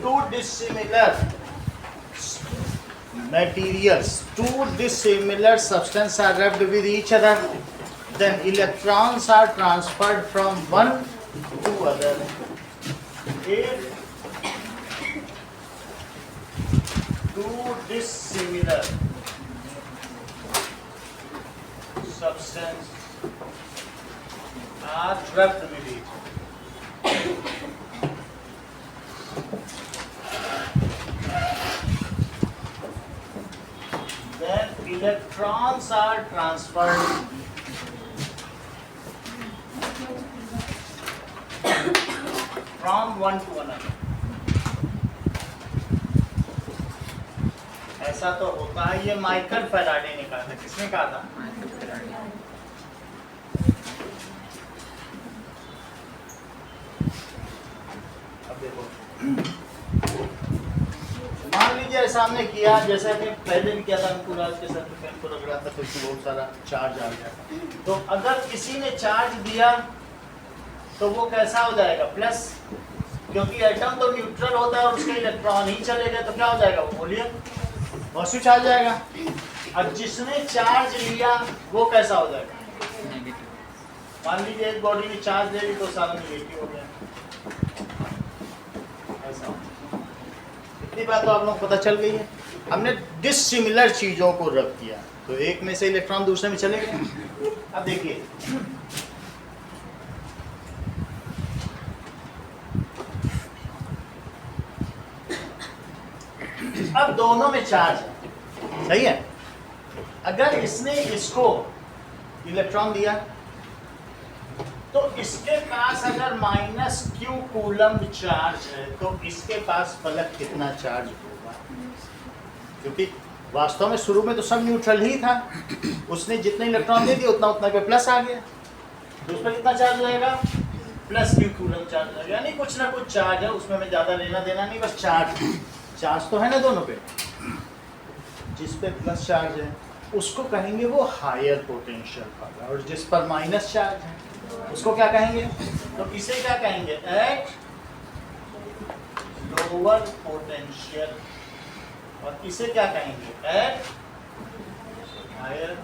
two dissimilar materials, two dissimilar substances are rubbed with each other, then electrons are transferred from one to other. If two dissimilar substances are rubbed with each other, then electrons are transferred from one to another. ऐसा तो होता है, ये Michael Faraday ने कहा था। किसने कहा था? अब देखो, मान लीजिए ऐसा हमने किया, जैसा कि पहले भी किया था, अंकुराज के साथ पेन को रगड़ा था तो इसमें बहुत सारा चार्ज आ गया। तो अगर किसी ने चार्ज दिया तो वो कैसा हो जाएगा? प्लस, क्योंकि एटम तो न्यूट्रल होता है और उसके इलेक्ट्रॉन ही चले गए तो क्या हो जाएगा? वो बोलिए पॉजिटिव चार्ज आएगा। अब जिसने चार्ज लिया वो कैसा हो जाएगा? मान लीजिए एक बॉडी ने चार्ज ले ली तो सारा नेगेटिव हो गया। ऐसा, इतनी बात तो आप लोग पता चल गई है। हमने डिसिमिलर चीजों को रब किया तो एक में से इलेक्ट्रॉन दूसरे में चले गए। अब देखिए, अब दोनों में चार्ज है, सही है। अगर इसने इसको इलेक्ट्रॉन दिया तो इसके पास अगर -q कूलम्ब चार्ज है तो इसके पास फलक कितना चार्ज होगा? क्योंकि वास्तव में शुरू में तो सब न्यूट्रल ही था, उसने जितने इलेक्ट्रॉन दे दिए उतना उतना पे प्लस आ गया, तो उस पर कितना चार्ज रहेगा? +q कूलम्ब चार्ज रहेगा। यानी कुछ ना कुछ चार्ज है, उसमें हमें ज्यादा लेना देना नहीं, बस चार्ज तो है ना दोनों पे। जिस पे प्लस चार्ज है उसको कहेंगे वो हायर पोटेंशियल वाला, और जिस पर माइनस चार्ज है उसको क्या कहेंगे? तो इसे क्या कहेंगे? At lower potential. और इसे क्या कहेंगे? At higher.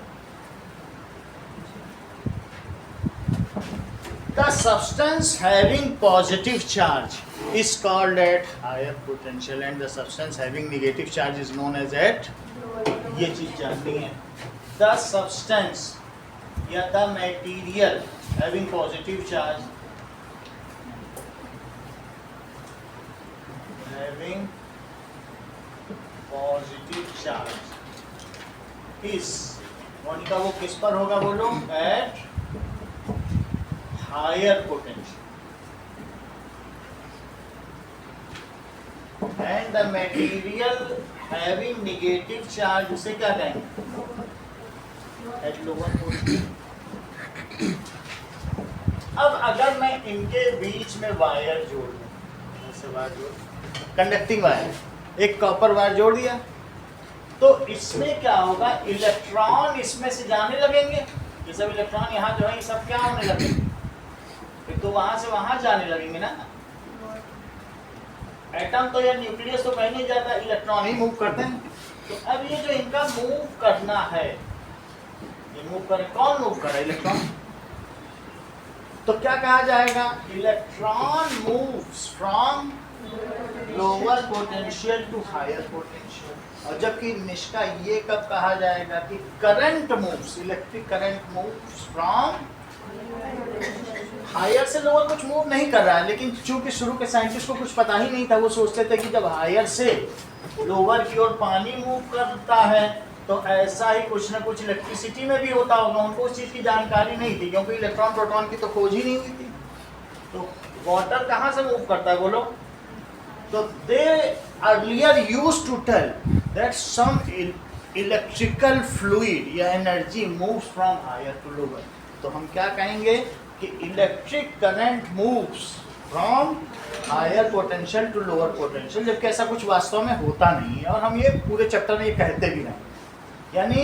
The substance having positive charge is called at higher potential and the substance having negative charge is known as at, ये चीज जाननी है। The substance या the material having positive charge, having positive charge is, Monika वो किस पर होगा बोलो? At higher potential, and the material having negative charge उसे क्या कहेंगे? At lower potential। अब अगर मैं इनके बीच में वायर जोड़ दूं, ऐसे वायर जोड़, कंडक्टिंग वायर, एक कॉपर वायर जोड़ दिया तो इसमें क्या होगा? इलेक्ट्रॉन इसमें से जाने लगेंगे। ये सब इलेक्ट्रॉन यहाँ जो है ये सब क्या होने लगेंगे? तो वहां से वहां जाने लगेंगे ना। एटम तो या न्यूक्लियस तो कहीं नहीं जाता, इलेक्ट्रॉन ही मूव करते हैं। तो अब ये जो इनका मूव करना है, ये मूव करे, कौन मूव कर रहा है? इलेक्ट्रॉन। तो क्या कहा जाएगा? Electron moves from lower potential to higher potential. और जबकि निष्का ये कब कहा जाएगा कि current moves, electric current moves from higher से लोअर। कुछ मूव नहीं कर रहा है, लेकिन चूंकि शुरू के साइंटिस्ट को कुछ पता ही नहीं था, वो सोचते थे कि जब हायर से लोअर की ओर पानी मूव करता है तो ऐसा ही कुछ ना कुछ इलेक्ट्रिसिटी में भी होता होगा। उनको उस चीज़ की जानकारी नहीं थी, क्योंकि इलेक्ट्रॉन प्रोटॉन की तो खोज ही नहीं हुई थी। तो वाटर कहाँ से मूव करता है बोलो? तो they earlier used to tell that some electrical fluid या energy moves from higher to lower. तो हम क्या कहेंगे कि electric current moves from higher potential to lower potential, जबकि ऐसा कुछ वास्तव में होता नहीं है, और हम ये पूरे चैप्टर में ये कहते भी नहीं। यानी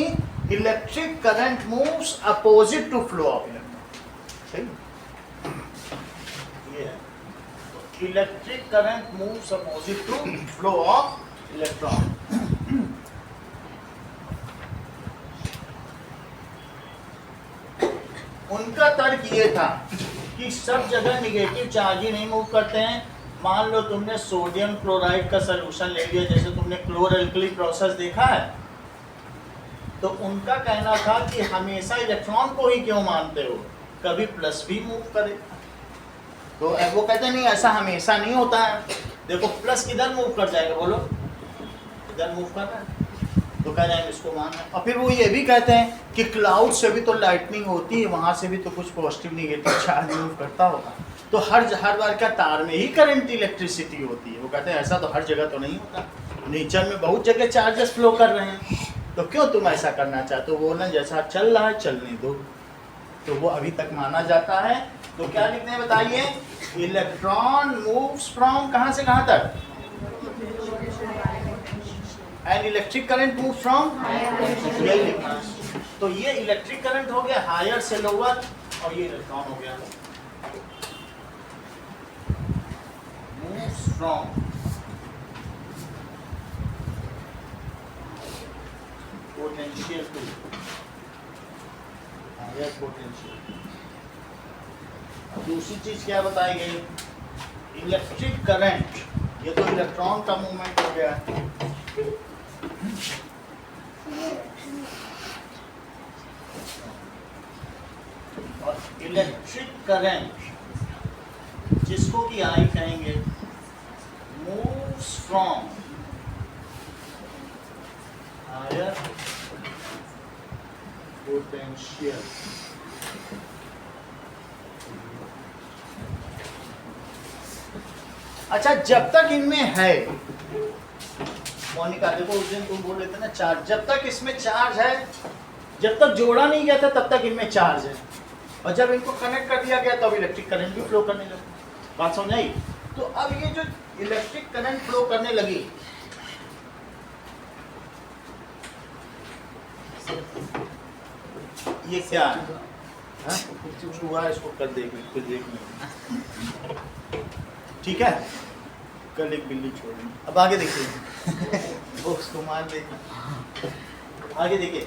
electric current moves opposite to flow of electron. सही, ये है। Electric current moves opposite to flow of electron. उनका तर्क ये था कि सब जगह निगेटिव चार्ज ही नहीं मूव करते हैं। मान लो तुमने सोडियम क्लोराइड का सलूशन ले लिया, जैसे तुमने क्लोर एल्कली प्रोसेस देखा है, तो उनका कहना था कि हमेशा इलेक्ट्रॉन को ही क्यों मानते हो, कभी प्लस भी मूव करे। तो वो कहते नहीं, ऐसा हमेशा नहीं होता है। देखो प्लस किधर मूव कर जाएगा, बोलो इधर मूव कर रहा है, तो कह रहे हैं इसको मानना। और फिर वो ये भी कहते हैं कि क्लाउड से भी तो लाइटनिंग होती है, वहाँ से भी तो कुछ पॉजिटिव निगेटिव चार्ज मूव करता होगा, तो हर बार क्या तार में ही करंट इलेक्ट्रिसिटी होती है। वो कहते हैं ऐसा तो हर जगह तो नहीं होता, नेचर में बहुत जगह चार्जेस फ्लो कर रहे हैं, तो क्यों तुम ऐसा करना चाहते हो। वो ना जैसा चल रहा है चलने दो, तो वो अभी तक माना जाता है। तो क्या लिखते हैं बताइए, इलेक्ट्रॉन मूव्स फ्रॉम कहाँ से कहाँ तक, and electric current move from, यही लिखना है। तो ये इलेक्ट्रिक करंट हो गया हायर से लोअर, और ये इलेक्ट्रॉन हो गया moves from potential to higher potential. दूसरी चीज क्या बताई गई, इलेक्ट्रिक करंट, ये तो इलेक्ट्रॉन का मूवमेंट हो गया, और इलेक्ट्रिक करंट जिसको कि आई कहेंगे, मूव्स फ्रॉम हायर पोटेंशियल। अच्छा, जब तक इनमें है, मोनिका देखो उस दिन तुम बोल रहे थे ना चार्ज, जब तक इसमें चार्ज है, जब तक जोड़ा नहीं गया था तब तक इनमें चार्ज है, और जब इनको कनेक्ट कर दिया गया तब इलेक्ट्रिक करंट भी फ्लो करने लगा। बात समझ आई। तो अब ये जो इलेक्ट्रिक करंट फ्लो करने लगी, ये क्या है, कुछ हुआ इसको कर देख, ठीक है, कल एक बिल्ली छोड़ी। अब आगे देखिए वो उसको मार देगा। आगे देखिए,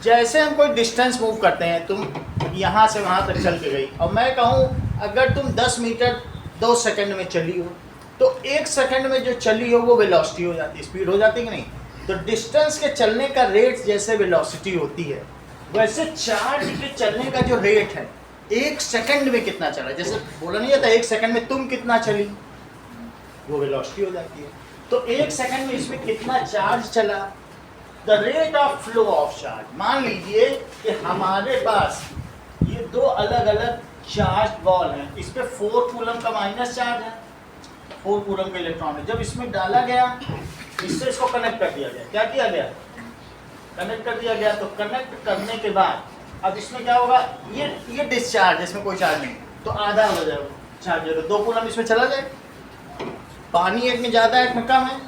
जैसे हम कोई डिस्टेंस मूव करते हैं, तुम यहाँ से वहाँ तक चल के गई, और मैं कहूँ अगर तुम 10 मीटर 2 सेकंड में चली हो, तो 1 सेकंड में जो चली हो वो वेलोसिटी हो जाती है, स्पीड हो जाती है कि नहीं। तो डिस्टेंस के चलने का रेट जैसे वेलोसिटी होती है, वैसे चार्ज के चलने का जो रेट है, 1 सेकंड में कितना चला, जैसे बोला नहीं जाता 1 सेकंड में तुम कितना चली, वो वेलोसिटी हो जाती है। तो 1 सेकंड में इसमें कितना चार्ज चला, the rate of flow of charge. मान लीजिए कि हमारे पास ये 2 अलग अलग चार्ज बॉल हैं, इस पे 4 कूलम का माइनस चार्ज है, 4 कूलम का इलेक्ट्रॉन है। जब इसमें डाला गया, इससे इसको कनेक्ट कर दिया गया, क्या किया गया, कनेक्ट कर दिया गया। तो कनेक्ट करने के बाद अब इसमें क्या होगा, ये डिस्चार्ज, इसमें कोई चार्ज नहीं, तो आधा हो जाएगा चार्ज, 2 कूलम इसमें चला जाए, पानी एक में ज़्यादा एक में कम है,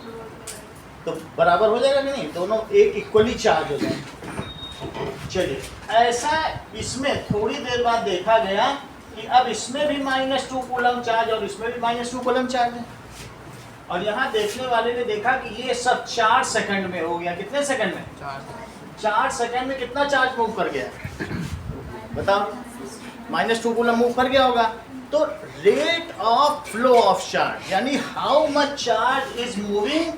तो बराबर हो जाएगा कि नहीं, दोनों एक इक्वली चार्ज हो जाए। चलिए, ऐसा इसमें थोड़ी देर बाद देखा गया कि अब इसमें भी -2 कूलम चार्ज और इसमें भी -2 कूलम चार्ज है, और यहाँ देखने वाले ने देखा कि ये सब 4 सेकंड में हो गया। कितने सेकंड में, 4 सेकंड में कितना चार्ज मूव कर गया, बताओ, -2 कूलम मूव कर गया होगा। तो rate of flow of charge, यानी how much charge is moving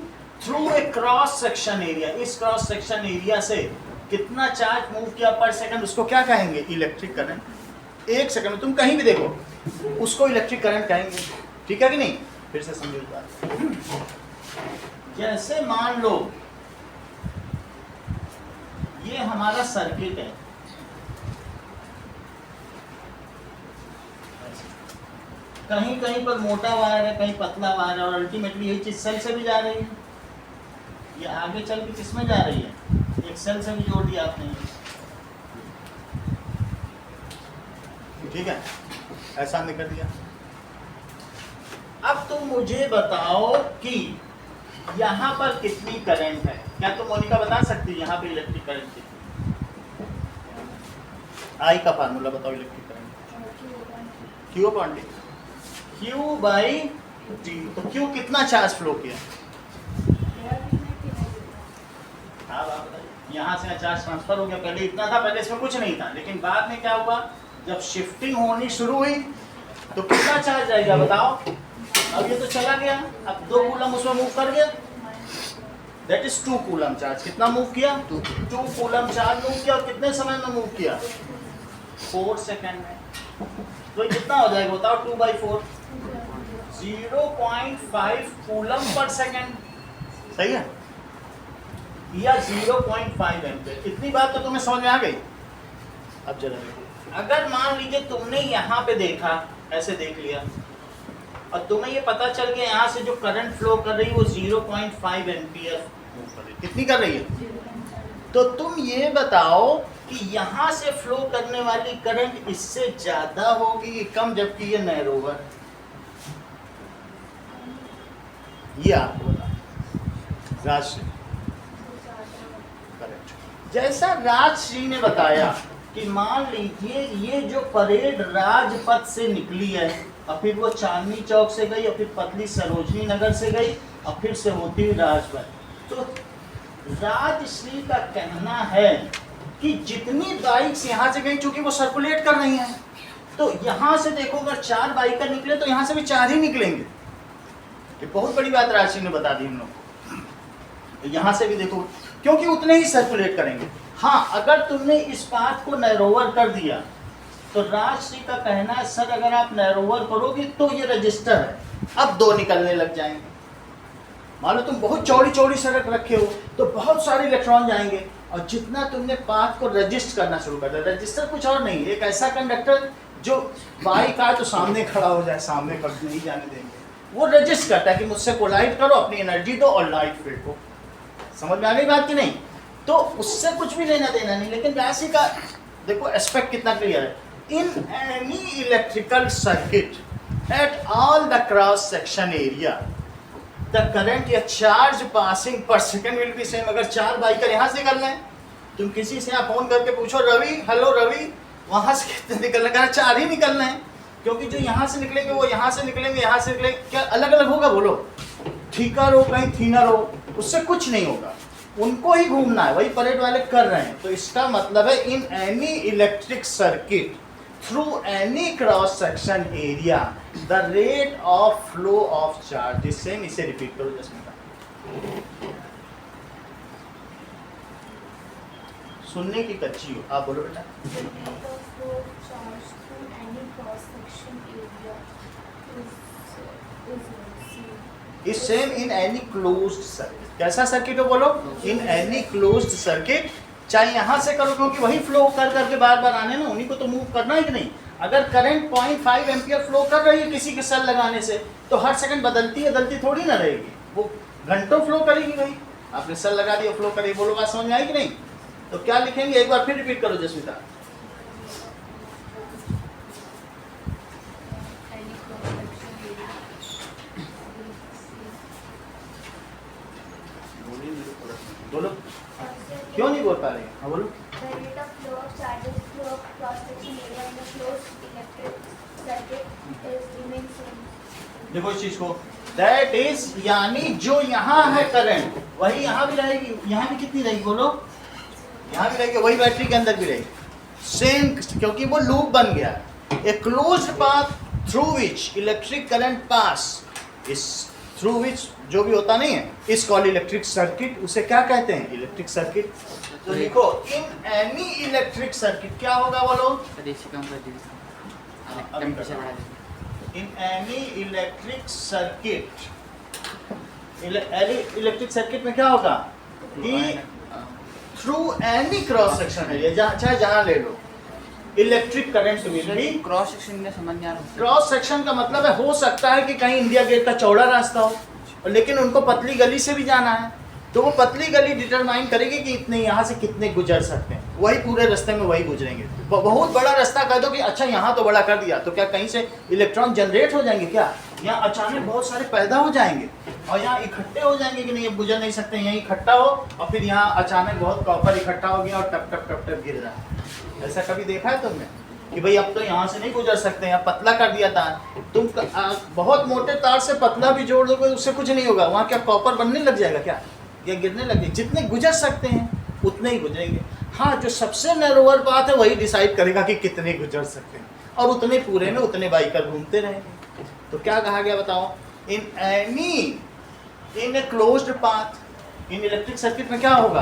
through a cross section area, इस क्रॉस सेक्शन एरिया से कितना चार्ज मूव किया पर सेकंड, उसको क्या कहेंगे, इलेक्ट्रिक करंट। 1 सेकंड में तुम कहीं भी देखो, उसको इलेक्ट्रिक करंट कहेंगे, ठीक है कि नहीं। फिर से समझो बात, जैसे मान लो ये हमारा सर्किट है, कहीं कहीं पर मोटा वायर है, कहीं पतला वायर है, और अल्टीमेटली यही चीज सेल से भी जा रही है। ये आगे चल के किसमें जा रही है, एक सेल से भी जोड़ दिया आपने, ठीक है, ऐसा हमने कर दिया। अब तुम मुझे बताओ कि यहाँ पर कितनी करंट है, क्या तुम मोनिका बता सकती है यहाँ पे इलेक्ट्रिक करंट कितनी, आई का फार्मूला बताओ, electric current Q/D। Q by T। तो Q कितना चार्ज फ्लो किया? हाँ आप बताइए। यहाँ से चार्ज ट्रांसफर हो गया, पहले इतना था, पहले इसमें कुछ नहीं था, लेकिन बाद में क्या हुआ, जब शिफ्टिंग होनी शुरू हुई तो कितना चार्ज आएगा बताओ? अब ये तो चला गया, अब 2 कूलम उसमें मूव कर गया, दैट इज 2 कूलम चार्ज। कितना मूव किया? 2 कूलम चार्ज मूव किया। और कितने समय में मूव किया? 4 सेकेंड में। तो ये कितना हो जाएगा बताओ? 2/4, 0.5 कूलम पर सेकेंड, सही है, या 0.5 एम्पीयर। इतनी बात तो तुम्हें समझ में आ गई। अब जरा देखो, अगर मान लीजिए तुमने यहाँ पे देखा, ऐसे देख लिया, और तुम्हें ये पता चल गया यहाँ से जो करंट फ्लो कर रही है वो 0.5 एम्पीयर मूव कर रही है। कितनी कर रही है? तो तुम ये बताओ कि यहाँ से फ्लो करने वाली करंट इससे ज्यादा होगी कि कम, जबकि ये नैरोवर। ये आपको बता राजश्री, करेक्ट। जैसा राजश्री ने बताया कि मान लीजिए ये जो परेड राजपथ से निकली है, और फिर वो चांदनी चौक से गई, और फिर पतली सरोजनी नगर से गई, और फिर से होती हुई राजपथ। तो राजश्री का कहना है कि जितनी बाइक्स यहाँ से गई, चूंकि वो सर्कुलेट कर रही हैं, तो यहाँ से देखो अगर 4 बाइकर निकले तो यहाँ से भी 4 ही निकलेंगे। ये बहुत बड़ी बात राजश्री ने बता दी हम लोग को। तो यहाँ से भी देखो, क्योंकि उतने ही सर्कुलेट करेंगे। हाँ, अगर तुमने इस पाथ को नैरोवर कर दिया तो राजश्री का कहना है सर अगर आप नैरोवर करोगे तो ये रजिस्टर है, अब 2 निकलने लग जाएंगे। मान लो तुम बहुत चौड़ी चौड़ी सड़क रखे हो तो बहुत सारे इलेक्ट्रॉन जाएंगे, और जितना तुमने पाथ को रजिस्ट करना शुरू कर दिया, रजिस्टर कुछ और नहीं, एक ऐसा कंडक्टर जो बाइक आए तो सामने खड़ा हो जाए, सामने कभी नहीं जाने देंगे, वो रजिस्ट करता है कि मुझसे कोलाइड करो, अपनी एनर्जी दो और लाइट फील्ड को। समझ में आ गई बात कि नहीं? तो उससे कुछ भी लेना देना नहीं। लेकिन राशि का देखो एस्पेक्ट कितना क्लियर है। In any electrical circuit at all the cross section area the current या चार्ज पासिंग पर सेकंड विल बी सेम। अगर 4 बाइकर यहाँ से निकलना है, तुम किसी से यहाँ फोन करके पूछो रवि, हेलो रवि, वहां से कितने निकलना, कहना 4 ही निकलना है, क्योंकि जो यहाँ से निकलेंगे वो यहाँ से निकलेंगे, यहाँ से निकलेंगे, क्या अलग अलग होगा? बोलो, ठीकर हो कहीं थीनर हो, उससे कुछ नहीं होगा, उनको ही घूमना है, वही परेड वाले कर रहे हैं। तो इसका मतलब है इन any electric circuit through any cross section area the rate of flow of charge is same. इसे रिपीट करो जैसे सुनने की कच्ची हो, आप बोलो बेटा। Is same in any closed circuit. कैसा सर्किट हो बोलो? In any closed circuit. चाहे यहाँ से करो, क्योंकि वही फ्लो कर करके बार बार आने ना, उन्हीं को तो मूव करना है कि नहीं। अगर करंट 0.5 एम्पियर फ्लो कर रही है किसी के सेल लगाने से, तो हर सेकंड बदलती थोड़ी ना रहेगी, वो घंटों फ्लो करेगी भाई। आपने सेल लगा दिया, फ्लो करेगी। बोलो बात समझ में आई कि नहीं? तो क्या लिखेंगे, एक बार फिर रिपीट करो जसविता। बोलो, क्यों नहीं बोल पा रहे? हाँ बोलो। देखो इस चीज को, दैट इज यानी जो यहाँ है करंट वही यहाँ भी रहेगी। यहाँ भी कितनी रहेगी बोलो? यहाँ भी रहेगी, वही बैटरी के अंदर भी रहेगी सेम, क्योंकि वो लूप बन गया। ए closed path through which electric current pass इस थ्रू विच जो भी होता नहीं है इस कॉल इलेक्ट्रिक सर्किट। उसे क्या कहते हैं? Electric circuit. तो लिखो इन एनी इलेक्ट्रिक सर्किट क्या होगा बोलो? In any electric circuit, electric circuit में क्या होगा कि through any cross section area, चाहे जहां ले लो, electric current will be. Cross section में समझ नहीं आ रहा। क्रॉस सेक्शन का मतलब है, हो सकता है कि कहीं इंडिया गेट का चौड़ा रास्ता हो, लेकिन उनको पतली गली से भी जाना है, तो वो पतली गली डिटरमाइन करेगी कि इतने यहाँ से कितने गुजर सकते हैं, वही पूरे रास्ते में वही गुजरेंगे। बहुत बड़ा रास्ता कह दो कि अच्छा यहाँ तो बड़ा कर दिया, तो क्या कहीं से इलेक्ट्रॉन जनरेट हो जाएंगे? क्या यहाँ अचानक बहुत सारे पैदा हो जाएंगे और यहाँ इकट्ठे हो जाएंगे कि नहीं अब गुजर नहीं सकते, यहीं इकट्ठा हो और फिर यहाँ अचानक बहुत कॉपर इकट्ठा हो गया और टप टप टप टप गिर रहा है। ऐसा कभी देखा है तुमने? कि भाई अब तो यहाँ से नहीं गुजर सकते हैं, पतला कर दिया तार। तुम बहुत मोटे तार से पतला भी जोड़ दोगे उससे कुछ नहीं होगा, वहाँ क्या कॉपर बनने लग जाएगा क्या, या गिरने लग जाएगा? जितने गुजर सकते हैं उतने ही गुजरेंगे। हाँ, जो सबसे नैरोअर बात है वही डिसाइड करेगा कि कितने गुजर सकते हैं, और उतने पूरे में उतने बाइकर घूमते रहेंगे। तो क्या कहा गया बताओ, in a closed path in electric circuit में क्या होगा,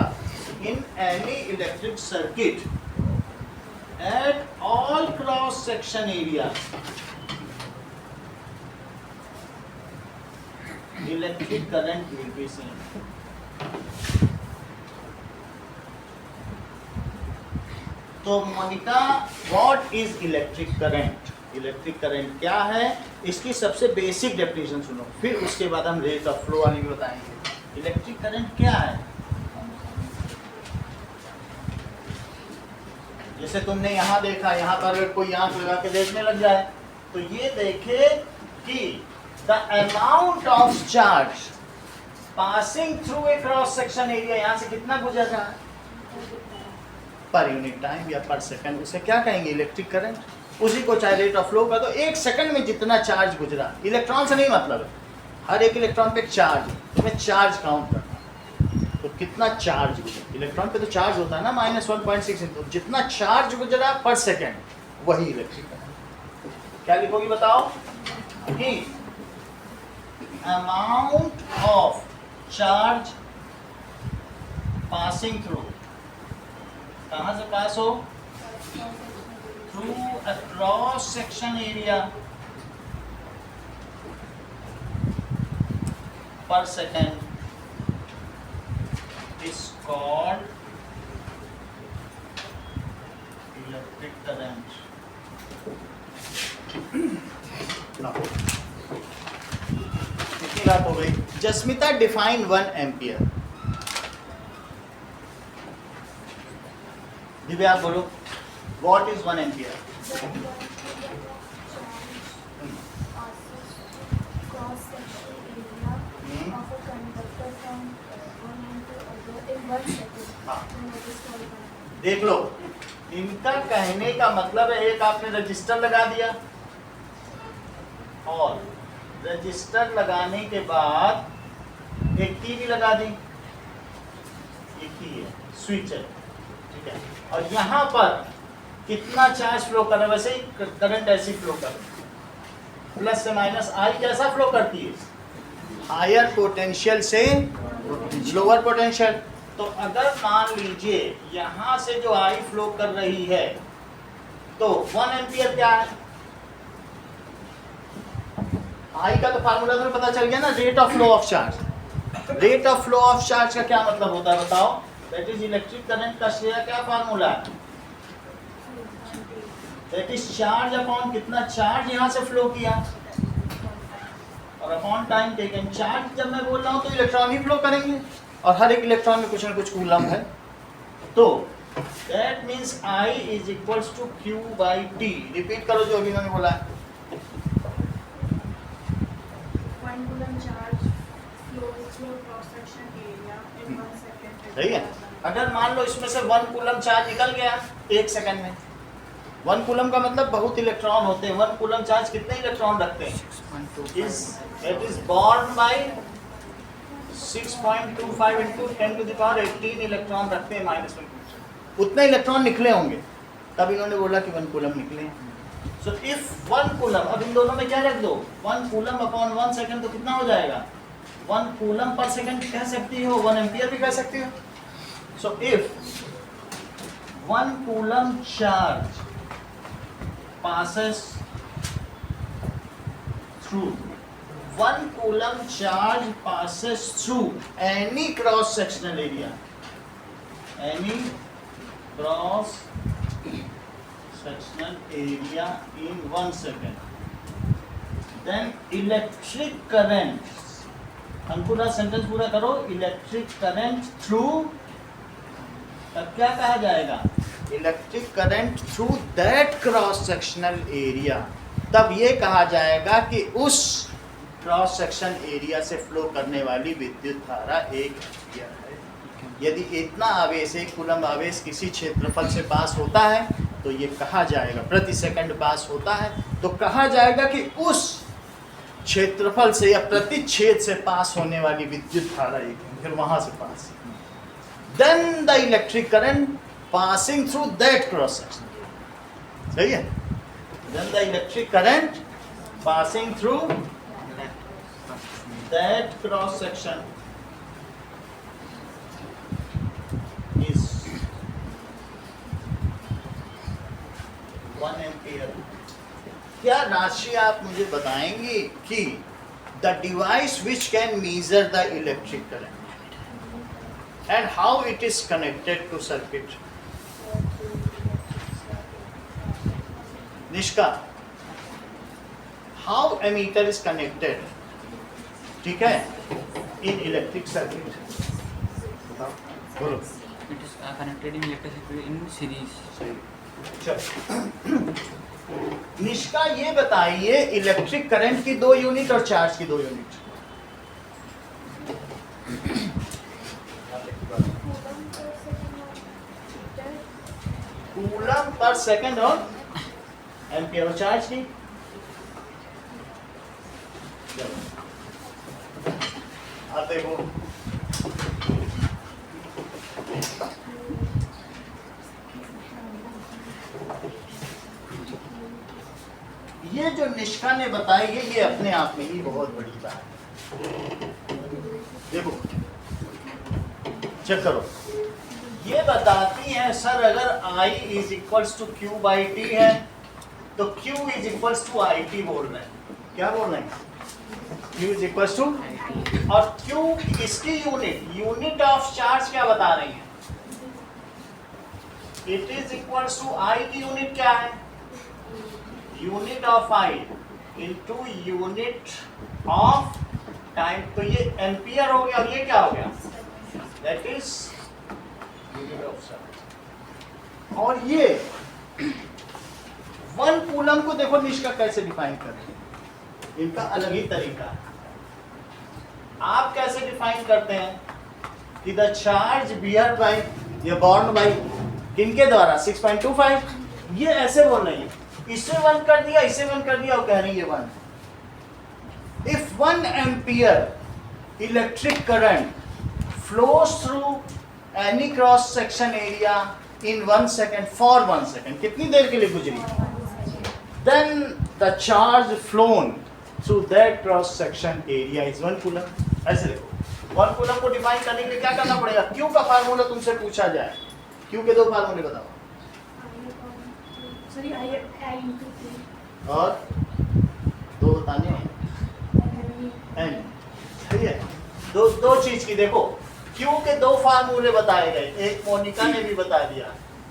in any electric circuit at all cross section area electric current will be same. तो Monica, what is electric current? Electric current क्या है, इसकी सबसे बेसिक डेफिनेशन सुनो, फिर उसके बाद हम रेट ऑफ फ्लो वाली भी बताएंगे। इलेक्ट्रिक करंट क्या है? जैसे तुमने यहाँ देखा, यहाँ पर कोई आंख लगा के देखने लग जाए तो ये देखे कि the amount of charge passing through a cross section area, यहाँ से कितना गुजर रहा है पर यूनिट टाइम या पर सेकंड, उसे क्या कहेंगे, इलेक्ट्रिक करंट। उसी को चाहे रेट ऑफ फ्लो का, तो एक सेकंड में जितना चार्ज गुजरा, इलेक्ट्रॉन से नहीं मतलब है, हर एक इलेक्ट्रॉन पे चार्ज, तुम्हें चार्ज काउंट करना, तो कितना चार्ज गुजरा, इलेक्ट्रॉन पे तो चार्ज होता है ना -1.6, तो जितना चार्ज गुजरा पर सेकंड वही इलेक्ट्रिक करंट। क्या लिखोगी बताओ, कि amount of charge passing through, कहां से पास हो, through a cross section area per second is called electric current. कितनी बात हो गई? Jasmita define 1 ampere. दिव्या बोलो, व्हाट इज 1 एम्पियर? देख लो, इनका कहने का मतलब है, एक आपने रजिस्टर लगा दिया और रजिस्टर लगाने के बाद एक की भी लगा दी, एक की है, स्विच है, ठीक है, और यहाँ पर कितना चार्ज फ्लो कर रहा है, वैसे ही करंट ऐसी फ्लो कर रही है, प्लस से माइनस आई कैसा फ्लो करती है, हायर पोटेंशियल से लोअर पोटेंशियल। तो अगर मान लीजिए यहाँ से जो आई फ्लो कर रही है, तो 1 एम्पियर क्या है, आई का तो फार्मूला तुम्हें पता चल गया ना, rate of flow of charge. Rate of flow of charge का क्या मतलब होता है बताओ, दैट इज इलेक्ट्रिक करंट का श्रेय क्या फार्मूला है, दैट इज चार्ज अपॉन कितना चार्ज यहाँ से फ्लो किया और अपॉन टाइम टेकन। चार्ज जब मैं बोल रहा हूँ तो इलेक्ट्रॉन ही फ्लो करेंगे, और हर एक इलेक्ट्रॉन में कुछ ना कुछ कूलम है, तो that means I is equals to Q/T। Repeat करो जो अभी मैंने बोला है। सही है। अगर मान लो इसमें से 1 कूलम चार्ज निकल गया 1 सेकंड में, 1 कूलम का मतलब बहुत इलेक्ट्रॉन होते हैं, 1 कूलम चार्ज कितने इलेक्ट्रॉन रखते हैं, it is borne by 6.25 into 10⁻18 electron रखते हैं -1, उतने इलेक्ट्रॉन निकले होंगे, तब इन्होंने बोला कि 1 कूलम निकले। सो इफ 1 कूलम, अब इन दोनों में क्या रख दो, 1 कूलम अपॉन 1 सेकंड, तो कितना हो जाएगा, 1 कूलम पर सेकंड कह सकती हो, 1 एम्पियर भी कह सकती हो। So if 1 coulomb charge passes through 1 coulomb charge passes through any cross sectional area, any cross sectional area in 1 second, then electric current, हम पूरा सेंटेंस पूरा करो, इलेक्ट्रिक करंट थ्रू, तब क्या कहा जाएगा, electric current through that cross sectional area, तब ये कहा जाएगा कि उस क्रॉस सेक्शन एरिया से फ्लो करने वाली विद्युत धारा 1 एम्पियर है। यदि इतना आवेश, 1 कूलम आवेश किसी क्षेत्रफल से पास होता है तो ये कहा जाएगा प्रति सेकंड पास होता है, तो कहा जाएगा कि उस क्षेत्रफल से या प्रति छेद से पास होने वाली विद्युत धारा एक है, फिर वहां से pass, then the electric current passing through that cross section. सही है, then the electric current passing through that cross section is 1 ampere. क्या राशि आप मुझे बताएंगे कि the device which can measure the electric current and how it is connected to circuit? Nishka, how ammeter is connected, ठीक है, in electric circuit? बोलो। It is connected in electricity in series. चलो निष्का, ये बताइए इलेक्ट्रिक करंट की 2 unit और charge की 2 unit. Coulomb per second और एम्पियर और चार्ज की। अब देखो ये जो निष्का ने बताई है ये अपने आप में ही बहुत बड़ी बात है। देखो चेक करो, ये बताती है सर अगर I is equals to Q by T है तो Q is equals to IT बोल रहे हैं। क्या बोल रहे हैं? Q इज इक्वल्स टू, और Q इसकी यूनिट ऑफ चार्ज क्या बता रही है? It is equals to I की यूनिट क्या है? Unit of I into unit of time, तो ये एम्पियर हो गया और ये क्या हो गया? That is unit of charge. और ये 1 कूलम को देखो निष्का कैसे डिफाइन कर रहे हैं, इनका अलग ही तरीका है। आप कैसे डिफाइन करते हैं कि द चार्ज बियर बाई या बॉर्न बाई किनके द्वारा? 6.25। ये ऐसे बोल रही है, इसे 1 कर दिया, इसे 1 कर दिया, और कह रही है 1। If 1 ampere electric current flows through any cross section area in 1 second for 1 second, कितनी देर के लिए गुजरी? Then the charge flown through that cross section area is 1 coulomb. ऐसे देखो 1 कूलम को डिफाइन करने के लिए क्या करना पड़ेगा? क्यू का फार्मूला तुमसे पूछा जाए, क्यू के 2 फार्मूले बताओ। और 2 बताने हैं एन, सही है। दो चीज की देखो, क्यू के 2 फार्मूले बताए गए, एक मोनिका ने भी बता दिया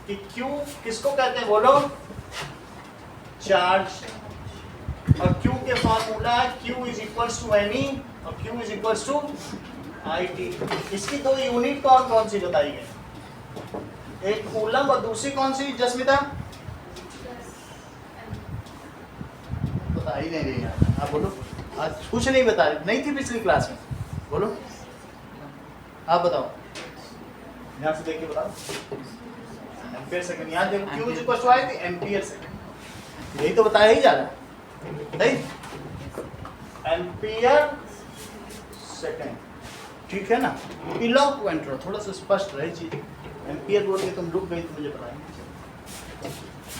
कि क्यू किसको कहते हैं, बोलो? चार्ज। और क्यू के फार्मूला है Q is equals to n e और Q is equals to IT। इसकी 2 यूनिट कौन कौन सी बताई गई? एक कूलम और दूसरी कौन सी जस्मिता? बता ही नहीं रही यार, आप बोलो। आज कुछ नहीं बता रही, नहीं थी पिछली क्लास में, बोलो आप बताओ, ध्यान से देख के बताओ। एम्पियर सेकंड, यहाँ देखो क्यू इज इक्वल टू आई थी एम्पियर सेकंड, यही तो बताया ही जा रहा है, नहीं? एम्पियर सेकंड, ठीक है ना? इलॉक्वेंट रहो, थोड़ा सा स्पष्ट रहे चीज। एम्पियर बोल के तुम रुक गई तो मुझे पता नहीं।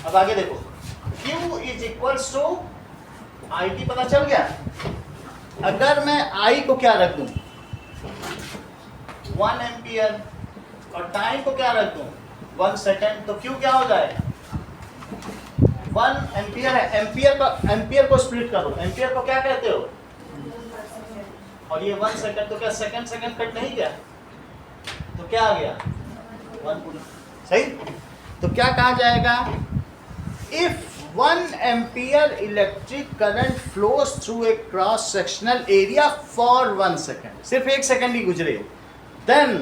अब आगे देखो, Q is equals to IT, पता चल गया? अगर मैं I को क्या रख दूं? 1 एम्पियर, और टाइम को क्या रख दूं? 1 सेकेंड, तो Q क्या हो जाएगा? 1 एम्पियर है, एम्पियर को स्प्लिट करो, एम्पियर को क्या कहते हो? और ये 1 सेकेंड, तो क्या सेकेंड कट नहीं गया? तो क्या आ गया? 1 कूलम, सही? तो क्या कहा जाएगा? If 1 ampere electric current flows through a cross sectional area for 1 second, सिर्फ 1 सेकेंड ही गुजरे, then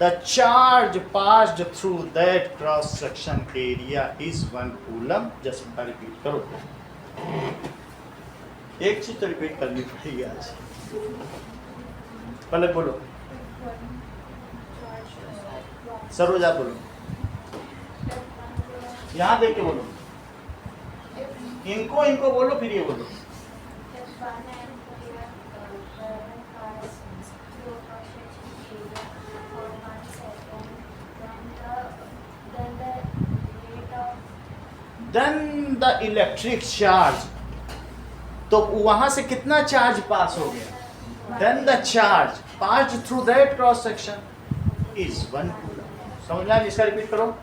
the charge passed through that cross section area is 1 coulomb। Just repeat करो, एक चीज तो रिपीट करनी पड़ेगी आज। पहले बोलो, सरोजा बोलो। यहाँ देख के बोलो, इनको बोलो, फिर ये बोलो। देन द इलेक्ट्रिक चार्ज, तो वहां से कितना चार्ज पास हो गया? Then the charge pass through that cross section is 1 coulomb. समझ में आया? इसका रिपीट करो।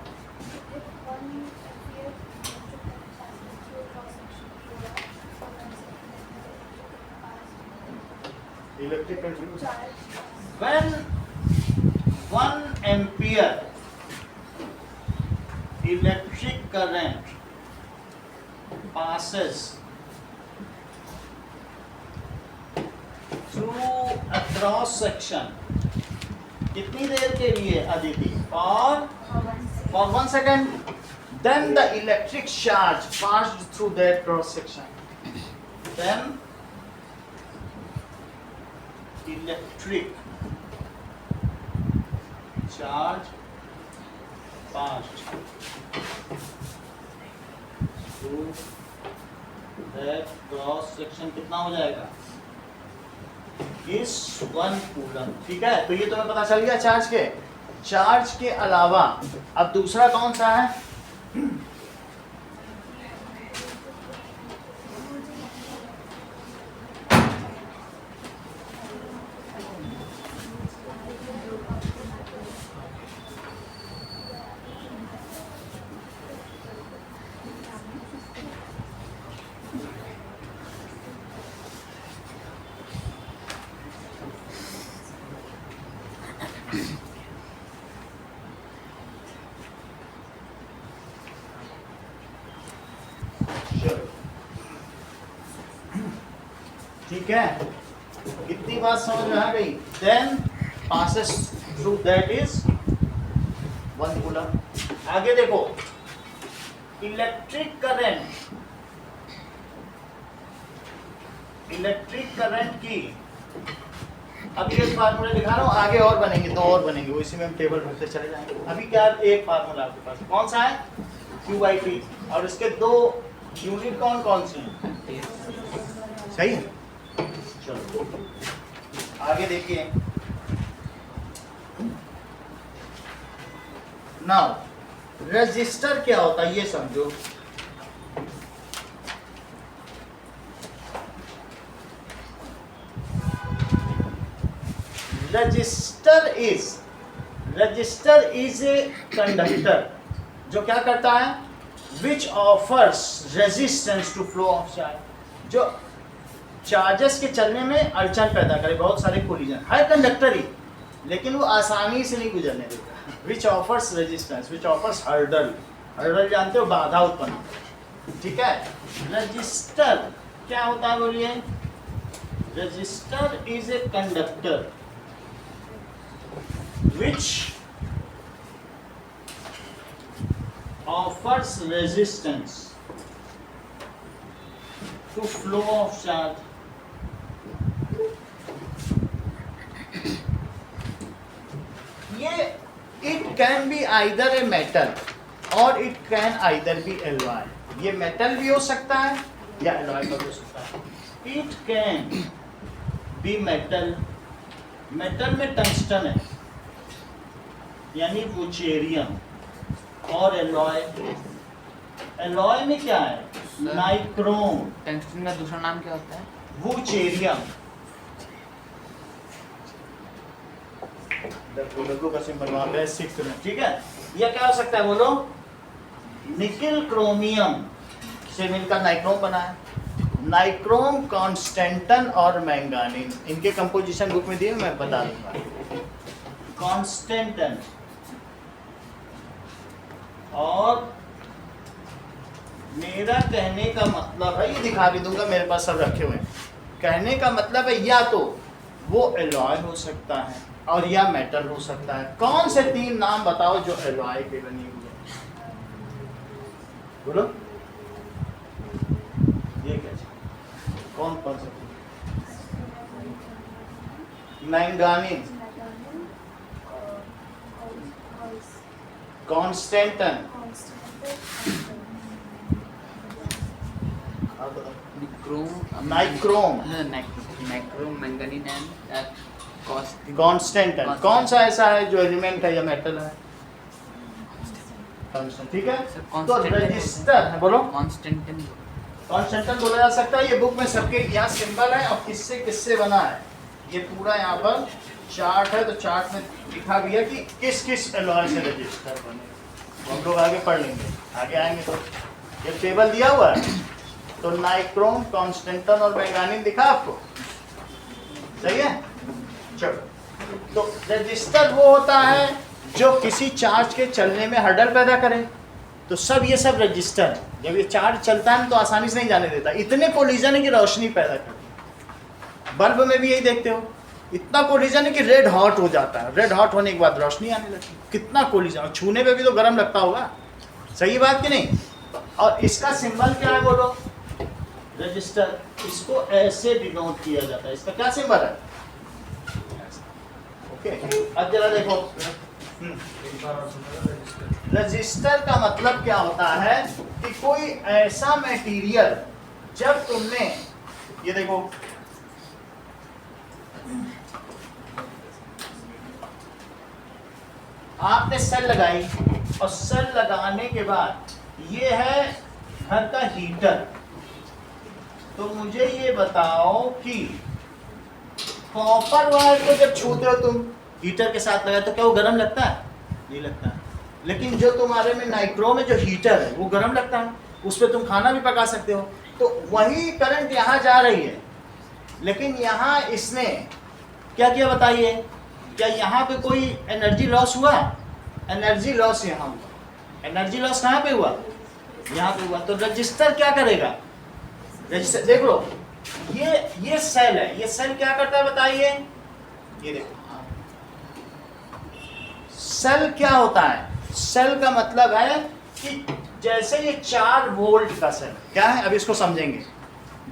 Electric when 1 ampere electric current passes through a cross section, कितनी देर के लिए Aditi? for 1 second, then the electric charge passed through that cross section, then electric charge passed through that cross section, कितना हो जाएगा? इस 1 कूलम। ठीक है, तो ये तुम्हें पता चल गया चार्ज के। चार्ज के अलावा अब दूसरा कौन सा है? ठीक है, इतनी बात समझ में आ गई। Then passes through that is 1 coulomb. आगे देखो, इलेक्ट्रिक करंट की, अभी एक फार्मूला दिखा रहा हूँ, आगे और बनेंगे, 2 और बनेंगे, वो इसी में हम टेबल भरते चले जाएंगे। अभी क्या एक फार्मूला आपके पास कौन सा है? Q/T, और इसके 2 यूनिट कौन कौन से हैं? सही है, चलो आगे देखिए। नाउ रजिस्टर क्या होता है ये समझो। रजिस्टर इज ए कंडक्टर जो क्या करता है? Which offers resistance to flow of charge, जो चार्जेस के चलने में अड़चन पैदा करे, बहुत सारे कोलिजन, हर कंडक्टर ही, लेकिन वो आसानी से नहीं गुजरने देता। विच offers resistance, which offers hurdle, hurdle जानते हो, बाधा उत्पन्न। ठीक है, रजिस्टर क्या होता है बोलिए? Register is a conductor which offers resistance to flow of charge. ये it can be either a metal और it can either be alloy। ये मेटल भी हो सकता है या alloy का भी हो सकता है। It can be metal, metal में टंगस्टन है यानी वुचेरियम, और एलॉय, एलॉय में क्या है? नाइक्रोम। टंगस्टन का दूसरा नाम क्या होता है? वुचेरियम। लघु का सिंबल वहां पे 6 में। ठीक है, यह क्या हो सकता है बोलो? निकिल क्रोमियम से मिलकर नाइक्रोम बना है। नाइक्रोम, कॉन्स्टेंटन और मैंगानीन, इनके कंपोजिशन बुक में दिए, मैं बता दूंगा। कॉन्स्टेंटन और मेरा कहने का मतलब है, ये दिखा भी दूंगा, मेरे पास सब रखे हुए हैं। कहने का मतलब है या तो वो एलॉय हो सकता है और या मेटल हो सकता है। कौन से 3 नाम बताओ जो एलॉय के बनी हुई है? बोलो, ये क्या कौन कौन से? Manganese, constantan nichrome nichrome manganese and constant है। कौन सा ऐसा है जो एलिमेंट है या मेटल है? कांस्टेंट, ठीक है। तो रजिस्टर है, बोलो। कांस्टेंटन बोला जा सकता है। ये बुक में सबके यहाँ सिंबल है और किससे किससे बना है ये पूरा यहाँ पर चार्ट है। तो चार्ट में लिखा भी है कि किस किस एलॉय से रजिस्टर बने। हम लोग आगे पढ़ लेंगे, आगे आएंगे तो ये टेबल दिया हुआ है। तो नाइक्रोम, कांस्टेंटन और मैंगानीज दिखा आपको, सही है। चलो, तो रजिस्टर वो होता है जो किसी चार्ज के चलने में हर्डल पैदा करे। तो सब ये सब रजिस्टर है। जब ये चार्ज चलता है तो आसानी से नहीं जाने देता, इतने कोलिजन है कि रोशनी पैदा करता है। बल्ब में भी यही देखते हो, इतना कोलिजन है कि रेड हॉट हो जाता है। रेड हॉट होने के बाद रोशनी आने लगती है। कितना कोलिजन, छूने पे भी तो गर्म लगता होगा, सही बात कि नहीं। और इसका सिंबल क्या है बोलो? रजिस्टर। इसको ऐसे डिनोट किया जाता है। इसका क्या सिंबल है? ओके, अब जरा देखो। रजिस्टर का मतलब क्या होता है कि कोई ऐसा मटेरियल, जब तुमने ये देखो आपने सेल लगाई और सेल लगाने के बाद ये है घर का हीटर। तो मुझे ये बताओ कि कॉपर वायर को जब छूते हो तुम हीटर के साथ लगाए तो क्या वो गर्म लगता है? नहीं लगता है। लेकिन जो तुम्हारे में नाइक्रोम में जो हीटर है वो गर्म लगता है, उस पर तुम खाना भी पका सकते हो। तो वही करंट यहाँ जा रही है, लेकिन यहाँ इसने क्या किया बताइए? क्या यहाँ पे कोई एनर्जी लॉस हुआ? एनर्जी लॉस यहाँ हुआ। एनर्जी लॉस कहाँ पे हुआ? यहाँ पे हुआ। तो रजिस्टर क्या करेगा? रजिस्टर देख लो, ये सेल है। ये सेल क्या करता है बताइए? ये देखो, सेल क्या होता है? सेल का मतलब है कि जैसे ये 4 वोल्ट का सेल क्या है, अब इसको समझेंगे।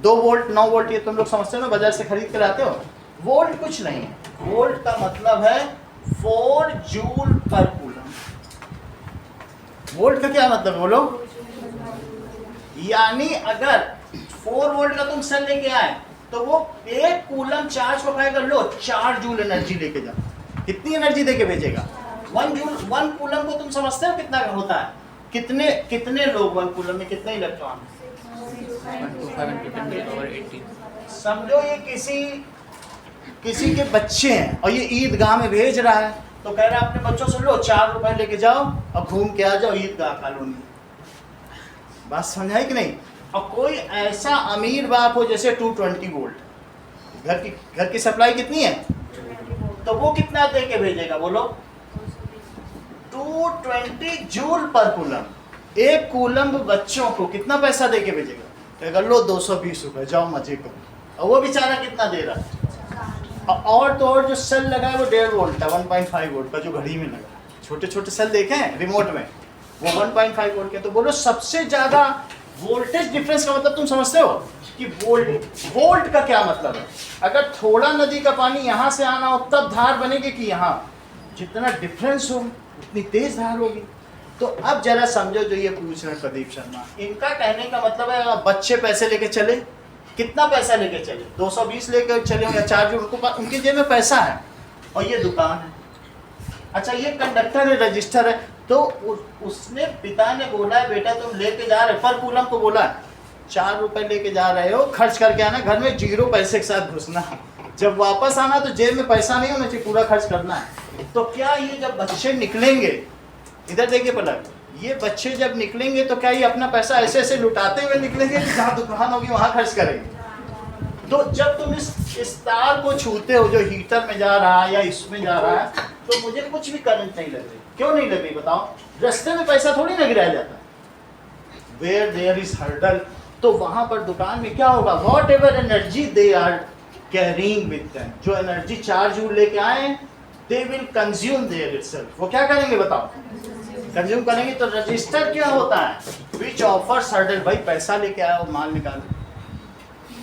2 वोल्ट 9 वोल्ट ये तुम लोग समझते हो ना, बाजार से खरीद के लाते हो। वोल्ट कुछ नहीं है, वोल्ट का मतलब है 4 जूल पर कूलम। वोल्ट का क्या मतलब बोलो? यानी अगर 4 वोल्ट का तुम सेल लेके आए तो वो 1 कूलम चार्ज को कहेगा लो 4 जूल एनर्जी लेके जाओ। कितनी एनर्जी देके भेजेगा? 1 जूल। 1 कूलम को तुम समझते हो कितना होता है? कितने लोग 1 कूलम में कितने इलेक्ट्रॉन? समझो ये किसी के बच्चे हैं और ये ईदगाह में भेज रहा है, तो कह रहा है अपने बच्चों से लो 4 रुपए लेके जाओ और घूम के आ जाओ ईदगाह कॉलोनी। बात समझाई कि नहीं? और कोई ऐसा अमीर बाप हो जैसे 220 वोल्ट, घर की सप्लाई कितनी है, तो वो कितना दे के भेजेगा बोलो? 220 जूल पर कूलम। 1 कूलम बच्चों को कितना पैसा दे के भेजेगा? कहेगा लो 220 रुपए, जाओ मजे करो। और वो बेचारा कितना दे रहा है? और तो और जो सेल लगा है वो 1.5 वोल्ट का, 1.5 वोल्ट का जो घड़ी में लगा। छोटे छोटे सेल देखे हैं रिमोट में, वो 1.5 वोल्ट के। तो बोलो सबसे ज्यादा वोल्टेज डिफरेंस का मतलब तुम समझते हो कि वोल्ट का क्या मतलब है? अगर थोड़ा नदी का पानी यहाँ से आना हो तब धार बनेगी कि यहाँ? जितना डिफरेंस हो उतनी तेज धार होगी। तो अब जरा समझो जो ये पूछ रहे हैं प्रदीप शर्मा, इनका कहने का मतलब है बच्चे पैसे लेके चले, कितना पैसा लेके चले? 220 लेके चले या 4 जूल, उनके जेब में पैसा है और ये दुकान है। अच्छा ये कंडक्टर है, रजिस्टर है। तो उसने पिता ने बोला है बेटा तुम लेके जा रहे, पर कूलम को बोला 4 रुपए लेके जा रहे हो, खर्च करके आना, घर में 0 पैसे के साथ घुसना। जब वापस आना तो जेब में पैसा नहीं होना चाहिए, पूरा खर्च करना है। तो क्या ये जब बच्चे निकलेंगे, इधर देखिए पलक, ये बच्चे जब निकलेंगे तो क्या ये अपना पैसा ऐसे ऐसे लुटाते हुए निकलेंगे कि जहाँ दुकान होगी वहाँ खर्च करेंगे? तो जब तुम इस तार को छूते हो जो हीटर में जा रहा है या इसमें जा रहा है, तो मुझे कुछ भी करंट नहीं लग रही। क्यों नहीं लग रही बताओ? रास्ते में पैसा थोड़ी ना गिराया जाता है। वेयर देयर इज हर्डल, तो वहां पर दुकान में क्या होगा? Whatever energy they are carrying with them, जो एनर्जी 4 जूल लेके आए they will consume there itself. वो क्या करेंगे बताओ? कंज्यूम करेंगे। तो रजिस्टर क्या होता है? विच ऑफर्स हर्डल, भाई पैसा लेके आया माल निकालो,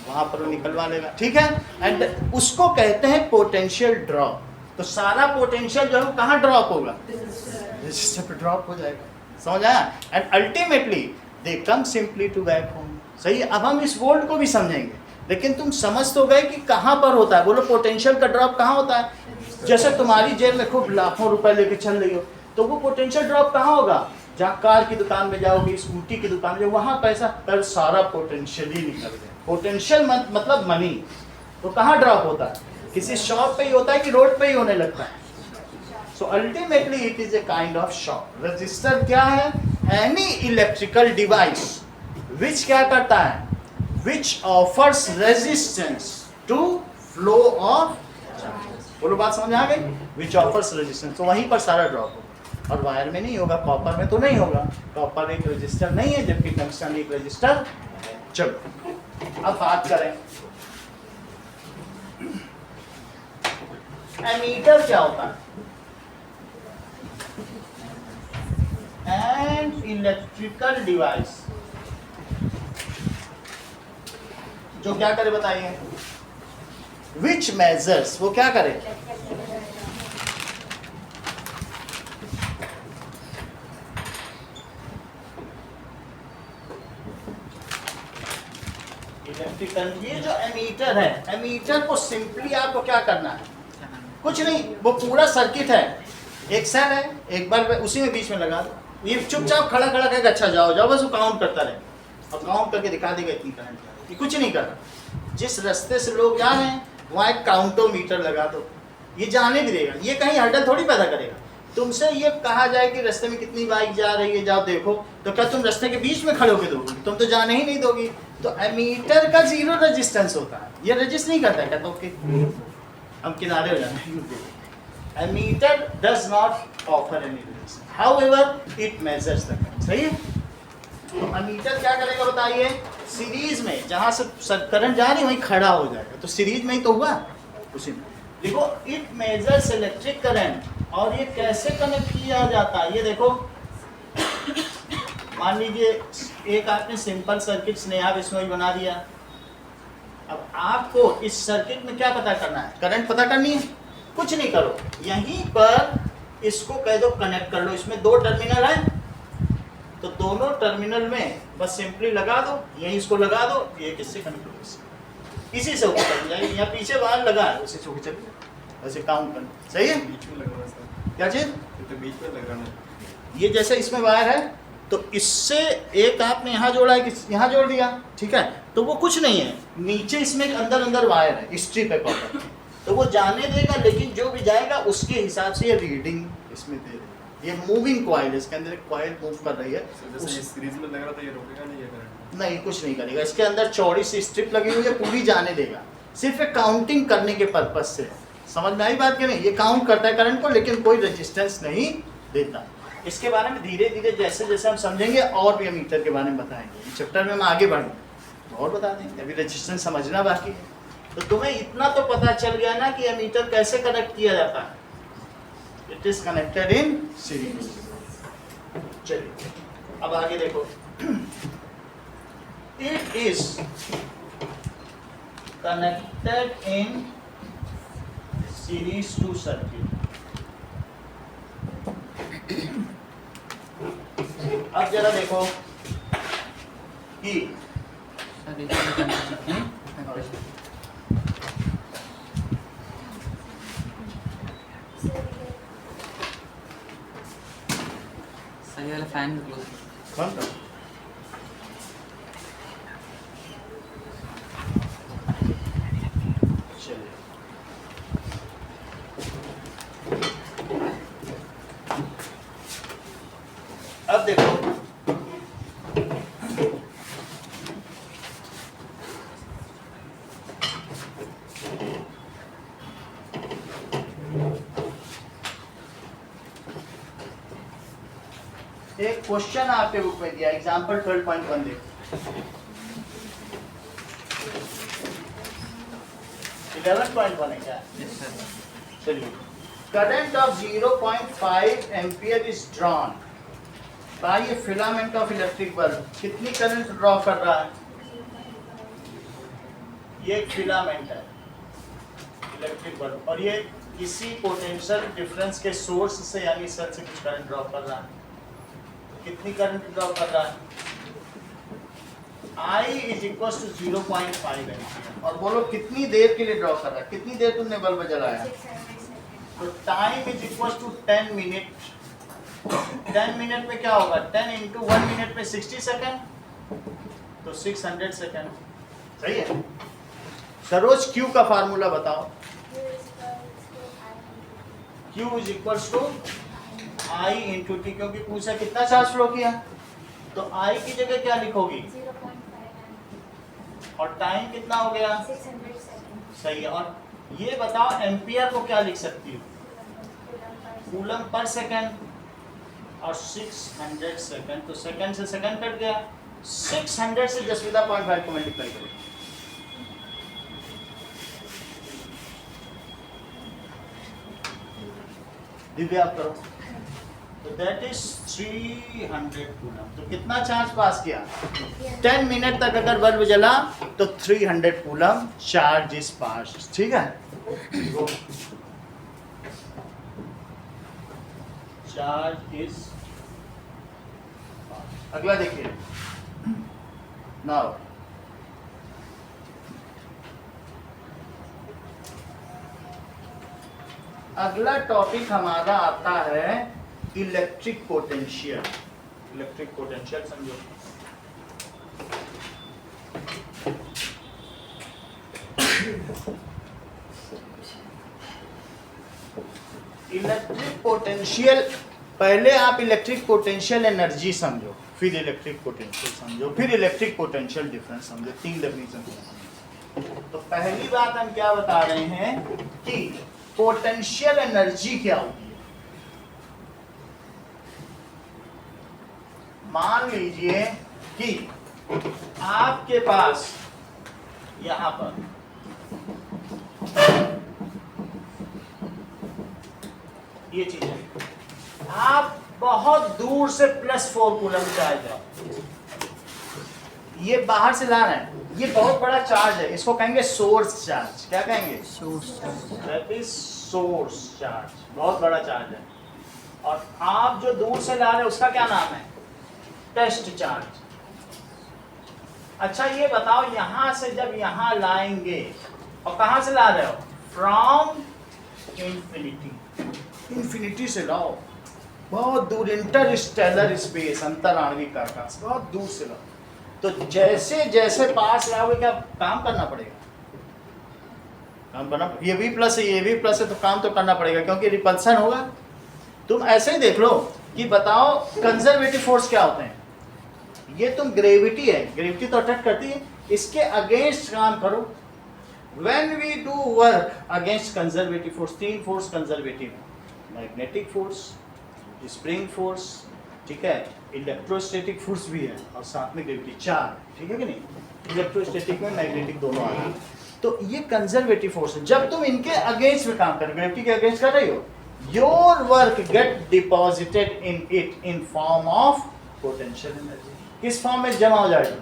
वहां पर वो निकलवा लेगा, ठीक है। एंड उसको कहते हैं पोटेंशियल ड्रॉप। तो सारा पोटेंशियल जो है वो कहाँ ड्रॉप होगा? रजिस्टर पे ड्रॉप हो जाएगा, समझ आया? And ultimately they come simply to back home. सही है। अब हम इस वोल्ट को भी समझेंगे, लेकिन तुम समझ तो गए कि कहाँ पर होता है। बोलो पोटेंशियल का ड्रॉप कहाँ होता है? जैसे तुम्हारी जेब में खूब लाखों रुपए लेके चल रही हो, तो वो पोटेंशियल ड्रॉप कहाँ होगा? जहाँ कार की दुकान में जाओगे, स्कूटी की दुकान में, वहाँ पैसा पर सारा पोटेंशियल ही निकल गया। पोटेंशियल मतलब मनी, तो कहाँ ड्रॉप होता है? किसी शॉप पे ही होता है कि रोड पे ही होने लगता है? So ultimately it is a kind of shock. Register क्या है? एनी इलेक्ट्रिकल डिवाइस विच क्या करता है? Which offers resistance to flow of. बोलो बात समझ आ गई? विच ऑफर्स रेजिस्टेंस, तो वहीं पर सारा ड्रॉप होगा। और वायर में नहीं होगा, कॉपर में तो नहीं होगा, कॉपर एक रजिस्टर नहीं है, जबकि टंगस्टन एक रजिस्टर है। चलो अब बात करें एमीटर क्या होता है? एन इलेक्ट्रिकल डिवाइस जो क्या करे बताइए? विच मेजर्स, वो क्या करे? इलेक्ट्रिकल, ये जो एमीटर है, एमीटर को सिंपली आपको क्या करना है? कुछ नहीं, वो पूरा सर्किट है, एक सेल है, एक बार उसी में बीच में लगा दो। ये चुपचाप खड़ा खड़ा करके अच्छा जाओ जाओ, बस वो काउंट करता रहे और काउंट करके दिखा देगा इतनी करंट जा रही है। कुछ नहीं करना। जिस रास्ते से लोग जा रहे हैं वहाँ एक काउंटोमीटर लगा दो, ये जाने भी देगा। ये कहीं हड़बड़ थोड़ी पैदा करेगा। तुमसे ये कहा जाए कि रास्ते में कितनी बाइक जा रही है, जाओ देखो, तो क्या तुम रास्ते के बीच में खड़े होकर दोगे? तुम तो जाने ही नहीं दोगी। तो एमीटर का जीरो रेजिस्टेंस होता है, ये रजिस्ट नहीं करता है। कहता ओके हम किनारे हो जाए। Ammeter does not offer any resistance, however it measures the current. सही है? तो एमीटर क्या करेगा बताइए? सीरीज में जहां से करंट जा रही है वहीं खड़ा हो जाएगा, तो सीरीज में ही तो हुआ उसी में। देखो इट मेजर्स इलेक्ट्रिक करंट। और ये कैसे कनेक्ट किया जाता है ये देखो। मान लीजिए एक आपने सिंपल सर्किट स्नेहा बिश्नोई बना दिया। अब आपको इस सर्किट में क्या पता करना है? करंट पता करनी है। कुछ नहीं करो, यहीं पर इसको कह दो कनेक्ट कर लो। इसमें दो टर्मिनल है, तो दोनों टर्मिनल में बस सिंपली लगा दो, यहीं इसको लगा दो, ये किससे कनेक्ट हो, इसी से ऊपर चल जाएगी। यहाँ पीछे वायर लगा है उसी से ऊपर चल, ऐसे काउंट करना। सही है? बीच में लग रहा है, क्या चीज? तो बीच में लग रहा है। ये जैसे इसमें वायर है, तो इससे एक आपने यहाँ जोड़ा है, यहाँ जोड़ दिया, ठीक है? तो वो कुछ नहीं है, नीचे इसमें अंदर अंदर वायर है, स्ट्रिप है कॉपर, तो वो जाने देगा, लेकिन जो भी जाएगा उसके हिसाब से ये रीडिंग इसमें दे देगा। ये मूविंग कॉइल है, इसके अंदर एक कॉइल मूव कर रही है। जैसे सीरीज में लग रहा था, ये रोकेगा नहीं ये करंट? नहीं, कुछ नहीं करेगा। इसके अंदर चौड़ी सी स्ट्रिप लगी हुई है, पूरी जाने देगा, सिर्फ एक काउंटिंग करने के पर्पज से। समझ में आई बात कि नहीं? ये काउंट करता है करंट को, लेकिन कोई रेजिस्टेंस नहीं देता। इसके बारे में धीरे धीरे जैसे जैसे हम समझेंगे और भी मीटर के बारे में बताएंगे। चैप्टर में हम आगे बढ़ेंगे और बता देंगे, अभी रेजिस्टेंस समझना बाकी है। तो तुम्हें इतना तो पता चल गया ना कि एमीटर कैसे कनेक्ट किया जाता है। It is connected in series. चलिए अब आगे देखो। It is connected in series to circuit. अब जरा देखो कि सही वाला फैन भी क्लोज। कौन सा? चलिए अब देखो, एक क्वेश्चन आपके बुक में दिया, एग्जाम्पल 12.1 देखो। 11.1 है क्या? Yes sir. चलिए, current of 0.5 ampere is drawn by a filament of electric bulb. कितनी करंट ड्रॉ कर रहा है? ये एक फिलामेंट है इलेक्ट्रिक बल्ब, और ये किसी पोटेंशियल डिफरेंस के सोर्स से यानी सेल से कुछ करंट ड्रॉ कर रहा है। कितनी करंट ड्रॉ कर रहा है? I is equal to 0.5 ampere. और बोलो कितनी देर के लिए ड्रॉ कर रहा है, कितनी देर तुमने बल्ब जलाया? तो time is equal to 10 minute. 10 minute में क्या होगा? 10 इंटू 1 मिनट में 60 सेकेंड, तो 600 सेकेंड। सही है। सरोज क्यू का फार्मूला बताओ। Q is equal to I into T, क्योंकि पूछा कितना चार्ज फ्लो किया, तो I की जगह क्या लिखोगी? 0.5 और टाइम कितना हो गया? 600 सेकंड। सही है। और ये बताओ एम्पियर को क्या लिख सकती हो? कूलम पर सेकंड, और 600 सेकंड, तो सेकंड से सेकंड कट गया। 600 से जस्ट विद 0.5 को मल्टीप्लाई करो। दिव्य आप करो। तो दैट इज 300 कूलम। तो कितना चार्ज पास किया? 10 मिनट तक अगर बल्ब जला तो 300 कूलम चार्ज इज पास। ठीक है, चार्ज इज। अगला देखिए नाउ, अगला टॉपिक हमारा आता है इलेक्ट्रिक पोटेंशियल। इलेक्ट्रिक पोटेंशियल समझो। इलेक्ट्रिक पोटेंशियल, पहले आप इलेक्ट्रिक पोटेंशियल एनर्जी समझो, फिर इलेक्ट्रिक पोटेंशियल समझो, फिर इलेक्ट्रिक पोटेंशियल डिफरेंस समझो। 3 डेफिनेशन। तो पहली बात हम क्या बता रहे हैं कि पोटेंशियल एनर्जी क्या होती है। मान लीजिए कि आपके पास यहां पर ये चीज है, आप बहुत दूर से +4 कूलम चार्ज है, ये बाहर से ला रहे हैं, ये बहुत बड़ा चार्ज है, इसको कहेंगे सोर्स चार्ज। क्या कहेंगे? दैट इज सोर्स चार्ज, बहुत बड़ा चार्ज है। और आप जो दूर से ला रहे हैं उसका क्या नाम है? Test charge. अच्छा ये बताओ, यहां से जब यहां लाएंगे, और कहां से ला रहे हो? फ्रॉम इंफिनिटी, इंफिनिटी से लाओ, बहुत दूर, इंटरस्टेलर स्पेस, अंतराणविक आकाश, बहुत दूर से लाओ। तो जैसे जैसे पास लाओगे क्या काम करना पड़ेगा? काम करना, ये भी प्लस है, ये भी प्लस है, तो काम तो करना पड़ेगा, क्योंकि रिपल्सन होगा। तुम ऐसे ही देख लो कि बताओ कंजर्वेटिव फोर्स क्या होते हैं। ये तुम ग्रेविटी है, ग्रेविटी तो अट्रैक्ट करती है, इसके अगेंस्ट काम करो। When we do work against conservative force, 3 force conservative, magnetic force, spring force, ठीक है, इलेक्ट्रोस्टैटिक फोर्स भी है, और साथ में ग्रेविटी, 4, ठीक है कि नहीं? इलेक्ट्रोस्टैटिक में मैग्नेटिक दोनों आ गए। तो ये कंजर्वेटिव फोर्स है। जब तुम इनके अगेंस्ट में काम करो, ग्रेविटी के अगेंस्ट कर रही हो, your work get deposited in it in form of potential energy. किस फॉर्म में जमा हो जाएगा?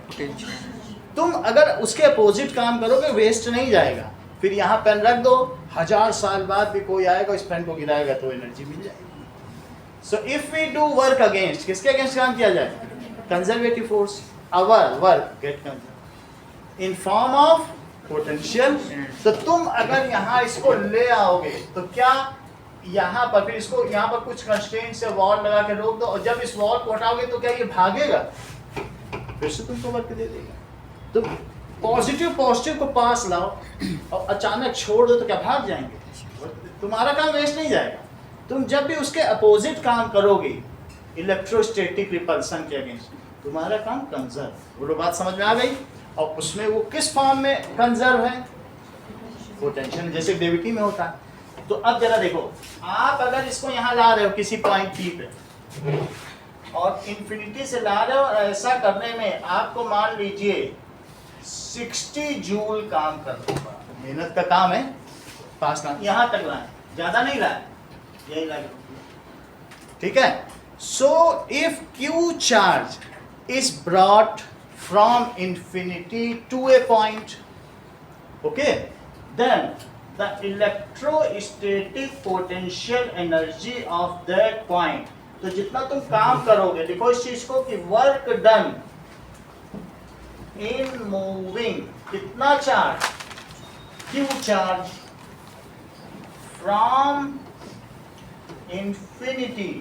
तुम अगर उसके अपोजिट काम करोगे वेस्ट नहीं जाएगा। फिर यहाँ पेन रख दो, 1000 साल बाद भी कोई आएगा इस पेन को गिराएगा तो एनर्जी मिल जाएगी। So if we do work against, किसके अगेंस्ट काम किया जाए? Conservative force, our work get conserve in form of potential. तो तुम अगर यहाँ इसको ले आओगे तो क्या यहाँ पर, फिर इसको यहाँ पर कुछ कंस्ट्रेंट से वॉल लगा के रोक दो, और जब इस वॉल को हटाओगे तो क्या ये भागेगा? फिर से तुमको वर्क दे देगा। तो पॉजिटिव को पास लाओ और अचानक छोड़ दो तो क्या भाग जाएंगे? तुम्हारा काम वेस्ट नहीं जाएगा। तुम जब भी उसके अपोजिट काम करोगे, इलेक्ट्रोस्टैटिक रिपल्सन के अगेंस्ट, तुम्हारा काम कंजर्व। बोलो बात समझ में आ गई? और उसमें वो किस फॉर्म में कंजर्व है? पोटेंशियल, जैसे ग्रेविटी में होता है। तो अब जरा देखो, आप अगर इसको यहाँ ला रहे हो किसी पॉइंट P पे और इन्फिनिटी से ला रहे हो, और ऐसा करने में आपको मान लीजिए 60 जूल काम करना पड़ा, मेहनत का काम है, पास काम, यहाँ तक लाए, ज्यादा नहीं लाए, यही लाए, ठीक है। So if Q charge is brought from infinity to a point, okay, then the electrostatic potential energy of that point, तो जितना तुम काम करोगे, देखो इस चीज को कि वर्क डन इन मूविंग कितना charge, Q charge, from infinity,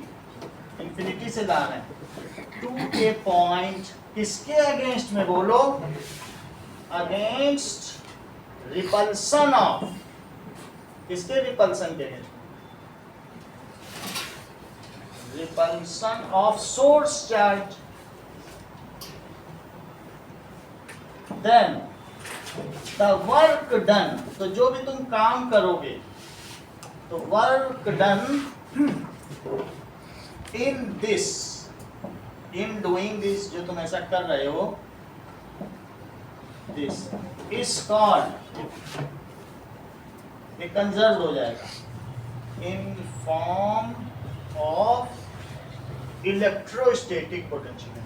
infinity से ला रहे हैं, टू ए पॉइंट, किसके अगेंस्ट में बोलो, अगेंस्ट रिपल्सन ऑफ, किसके रिपल्सन के against, repulsion of source charge, then the work done, तो जो भी तुम काम करोगे, तो work done in this, in doing this, जो तुम ऐसा कर रहे हो, दिस इज कॉल्ड, ये कंजर्व हो जाएगा, in form of electrostatic potential,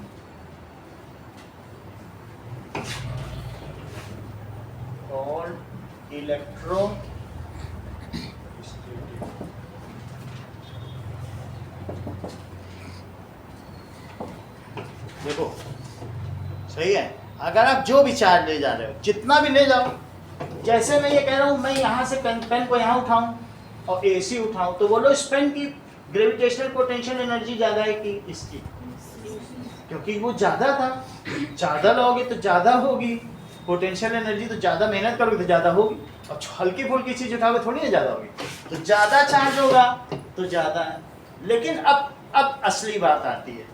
called electrostatic. देखो सही है, अगर आप जो भी चार्ज ले जा रहे हो, जितना भी ले जाओ, जैसे मैं ये कह रहा हूं मैं यहां से पेन को यहां उठाऊं और एसी उठाऊं, तो बोलो इस पेन की ग्रेविटेशनल पोटेंशियल एनर्जी ज्यादा है कि इसकी, क्योंकि वो ज्यादा था, ज्यादा लोगे तो ज्यादा होगी पोटेंशियल एनर्जी, तो ज्यादा मेहनत करोगे तो ज्यादा होगी, और हल्की फुल्की चीज उठाओगे थोड़ी ना ज्यादा होगी, तो ज्यादा चार्ज होगा तो ज्यादा है। लेकिन अब असली बात आती है,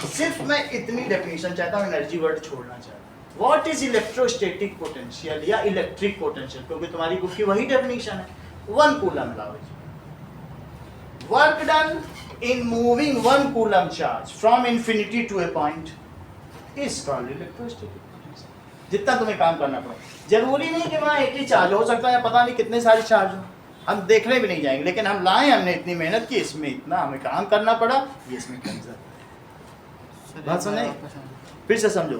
सिर्फ मैं इतनी डेफिनेशन चाहता हूँ, एनर्जी वर्ड छोड़ना चाहता हूँ। व्हाट इज इलेक्ट्रोस्टैटिक पोटेंशियल या इलेक्ट्रिक पोटेंशियल, क्योंकि तुम्हारी बुक की वही डेफिनेशन है, 1 कूलम लाओ, work done in moving 1 coulomb charge from infinity to a point is called electrostatic. जितना तुम्हें काम करना पड़े, जरूरी नहीं कि वहाँ एक ही चार्ज हो सकता है, पता नहीं कितने सारे चार्ज हो, हम देखने भी नहीं जाएंगे, लेकिन हम लाए, हमने इतनी मेहनत की, इसमें इतना हमें काम करना पड़ा, ये इसमें कंजर। बात सुने, फिर से समझो,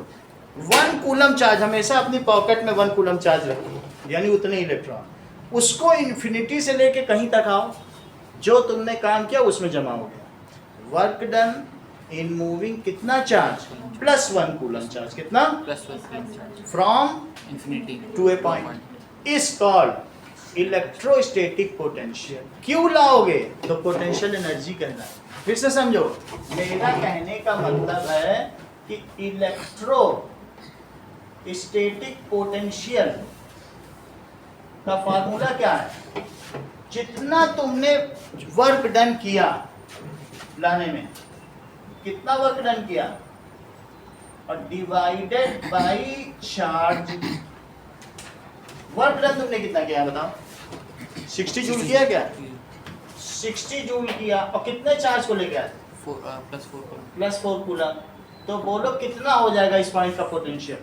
1 कूलम चार्ज, हमेशा अपनी पॉकेट में 1 कूलम चार्ज रखो, यानी उतने इलेक्ट्रॉन, उसको इन्फिनिटी से लेके कहीं तक आओ, जो तुमने काम किया उसमें जमा हो गया। वर्क डन इन मूविंग कितना चार्ज, +1 कूलम चार्ज, कितना, +1 charge, from infinity to a point is called electrostatic potential. क्यों लाओगे, तो पोटेंशियल एनर्जी कहना है। फिर से समझो, मेरा कहने का मतलब है कि इलेक्ट्रो स्टैटिक पोटेंशियल का फार्मूला क्या है, जितना तुमने वर्क डन किया लाने में, कितना वर्क डन किया, और divided by charge. Work done तुमने कितना किया बताओ, 60 जूल किया क्या, 60 जूल किया, और कितने चार्ज को लेके आए, +4 कूलम, तो बोलो कितना हो जाएगा इस पॉइंट का पोटेंशियल,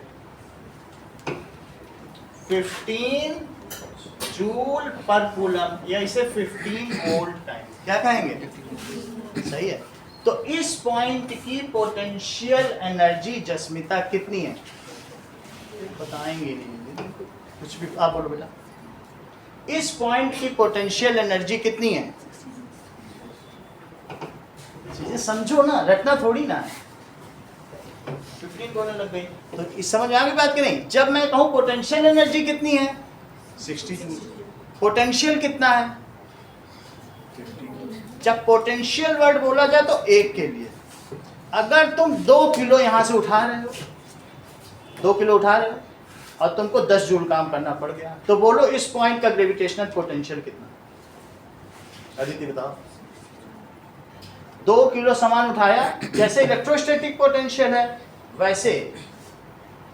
15 जूल पर कूलम, या इसे 15 वोल्ट टाइम क्या कहेंगे, सही है। तो इस पॉइंट की पोटेंशियल एनर्जी जस्मिता कितनी है, बताएंगे नहीं, कुछ भी आप बोलो बेटा, इस पॉइंट की पोटेंशियल एनर्जी कितनी है, चीजें समझो ना, रटना थोड़ी ना है। 15 बोलने लग गई, तो इस समझ में आ गई बात कि नहीं। जब मैं कहूं पोटेंशियल एनर्जी कितनी है, 60 जूल, पोटेंशियल कितना है, 50। जब पोटेंशियल वर्ड बोला जाए तो एक के लिए, अगर तुम 2 किलो यहां से उठा रहे हो, 2 किलो उठा रहे हो और तुमको 10 जूल काम करना पड़ गया, तो बोलो इस पॉइंट का ग्रेविटेशनल पोटेंशियल कितना, अदिति बताओ। 2 किलो सामान उठाया, जैसे इलेक्ट्रोस्टैटिक पोटेंशियल है वैसे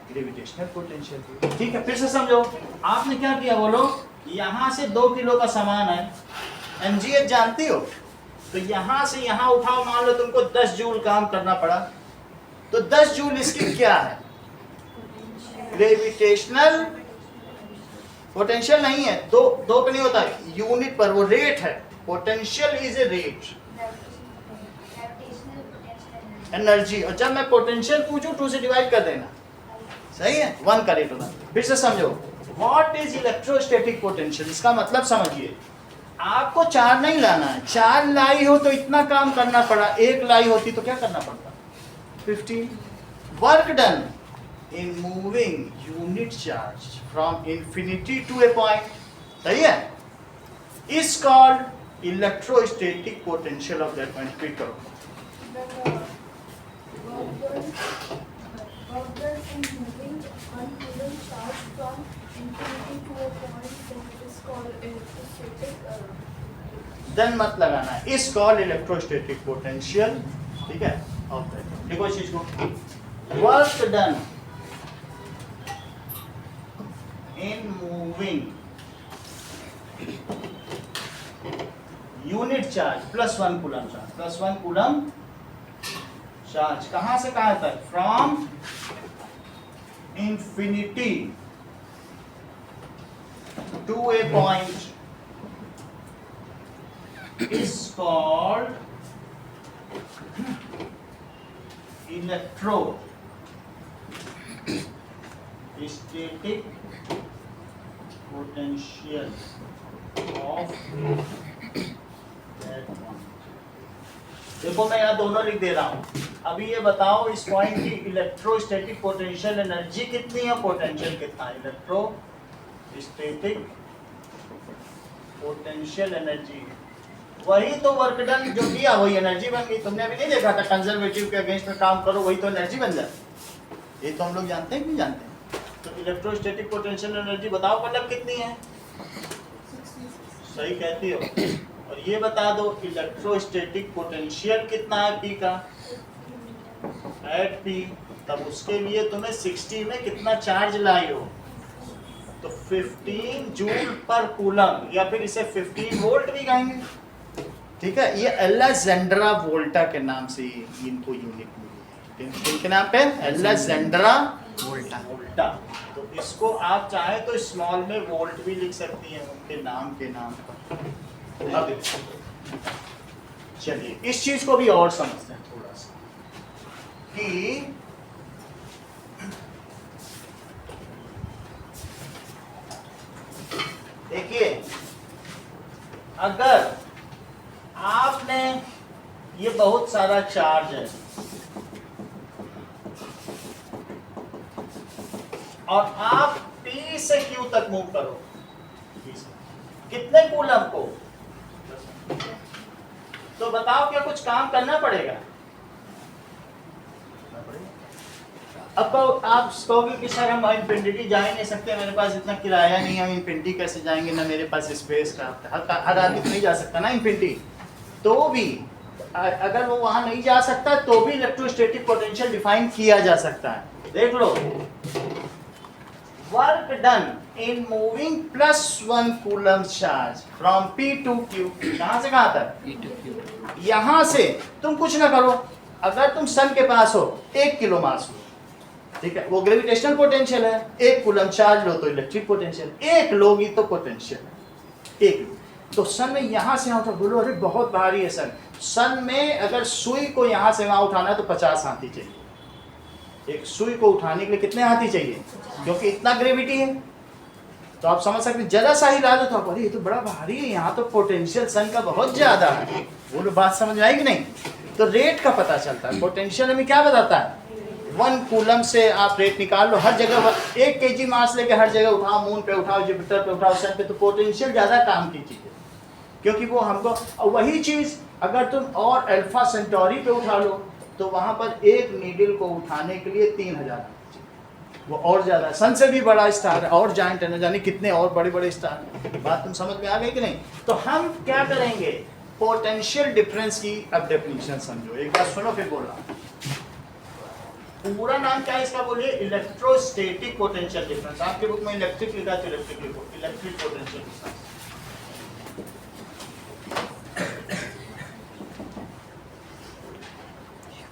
ग्रेविटेशनल पोटेंशियल, ठीक है। फिर से समझो, आपने क्या किया, बोलो यहां से 2 किलो का सामान है, एमजीएच जानती हो, तो यहां से यहां उठाओ, मान लो तुमको 10 जूल काम करना पड़ा, तो 10 जूल इसकी क्या है, ग्रेविटेशनल पोटेंशियल नहीं है, दो पे नहीं होता, यूनिट पर, वो रेट है, potential is a rate energy, और जब मैं पोटेंशियल पूछूं 2 से डिवाइड कर देना, सही है, 1 का रेट होना। फिर से समझो, व्हाट इज इलेक्ट्रोस्टैटिक पोटेंशियल, इसका मतलब समझिए, आपको 4 नहीं लाना है, 4 लाई हो तो इतना काम करना पड़ा, 1 लाई होती तो क्या करना पड़ता, 15। Work done in moving unit charge from infinity to a point, सही है, is called electrostatic potential of that point. Repeat करो. Work done in moving 1 coulomb charge from infinity to a point, then it is called electrostatic. Then मत लगाना है. Is called electrostatic potential. ठीक है. और देखो इस चीज को. Work done in moving unit charge plus 1 coulomb charge. Plus 1 coulomb charge. कहां से कहां तक? From infinity to a point is called electrostatic potential of that point. देखो मैं यहाँ दोनों लिख दे रहा हूँ. अभी ये बताओ इस पॉइंट की इलेक्ट्रोस्टैटिक पोटेंशियल एनर्जी कितनी है, पोटेंशियल कितना है? इलेक्ट्रोस्टैटिक पोटेंशियल एनर्जी वही तो वर्क डन जो किया वही एनर्जी बन गई. तुमने अभी नहीं देखा था कंजर्वेटिव के अगेंस्ट में काम करो वही तो एनर्जी बन जाए. ये तो हम लोग जानते हैं कि नहीं जानते हैं. तो इलेक्ट्रोस्टैटिक पोटेंशियल एनर्जी बताओ पलक कितनी है? सही कहती हो. और ये बता दो इलेक्ट्रोस्टैटिक पोटेंशियल कितना है पी का एट पी. तब उसके लिए तुम्हें 60 में कितना चार्ज लाई हो? तो 15 जूल पर कूलम या फिर इसे 15 वोल्ट भी कहेंगे. ठीक है. ये अलेक्जेंड्रा वोल्टा के नाम से इनको यूनिट मिली है. इनके नाम पे अलेक्जेंड्रा वोल्टा. तो इसको आप चाहे तो स्मॉल में वोल्ट भी लिख सकती हैं उनके नाम के नाम पर. अब चलिए इस चीज को भी और समझते हैं थोड़ा सा कि देखिए अगर आपने ये बहुत सारा चार्ज है और आप P से Q तक मूव करो, कितने कूलम को? तो बताओ क्या कुछ काम करना पड़ेगा? अब आप कहोगे कि सर हम इन्फिनिटी जा ही नहीं सकते, मेरे पास इतना किराया नहीं है, हम इन्फिनिटी कैसे जाएंगे, ना मेरे पास स्पेस का. हर आदमी तो नहीं जा सकता ना इन्फिनिटी. तो भी अगर वो वहां नहीं जा सकता तो भी इलेक्ट्रोस्टैटिक पोटेंशियल डिफाइन किया जा सकता है. देख लो, work done in moving plus 1 coulomb charge from P to Q. कहां से कहां तक? P to Q. यहां से तुम कुछ ना करो. अगर तुम सन के पास हो 1 किलो मास लो, ठीक है, वो ग्रेविटेशनल पोटेंशियल है. 1 कूलम चार्ज लो तो इलेक्ट्रिक पोटेंशियल. 1 लोगी तो पोटेंशियल 1. तो सन में यहां से उठा, बोलो अरे बहुत भारी है सन. सन में अगर सुई को यहां से वहां उठाना है तो 50 हाथी चाहिए. एक सुई को उठाने के लिए कितने हाथी चाहिए? क्योंकि इतना ग्रेविटी है. तो आप समझ सकते जरा सा ही ला दो तो अरे ये तो बड़ा भारी है, यहाँ तो पोटेंशियल सन का बहुत ज्यादा है. बोलो बात समझ में आई कि नहीं? तो रेट का पता चलता है. पोटेंशियल हमें क्या बताता है? 1 कूलम से आप रेट निकाल लो. हर जगह 1 kg मास लेके हर जगह उठाओ, मून पे उठाओ, जुपिटर पे उठाओ, सन पे, तो पोटेंशियल ज्यादा काम की चीज है. क्योंकि वो हमको वही चीज अगर तुम और अल्फा सेंटोरी पे उठा लो तो वहां पर एक नीडल को उठाने के लिए 3000, वो और ज्यादा. सन से भी बड़ा स्टार है और जायंट है, न जाने कितने और बड़े बड़े स्टार. बात तुम समझ में आ गई कि नहीं? तो हम क्या करेंगे, पोटेंशियल डिफरेंस की अब डेफिनेशन समझो. एक बार सुनो फिर बोल रहा. पूरा नाम क्या है इसका बोलिए? Electrostatic potential difference. आपके बुक में इलेक्ट्रिक लिखा है तो इलेक्ट्रिक लिखो, electric potential difference.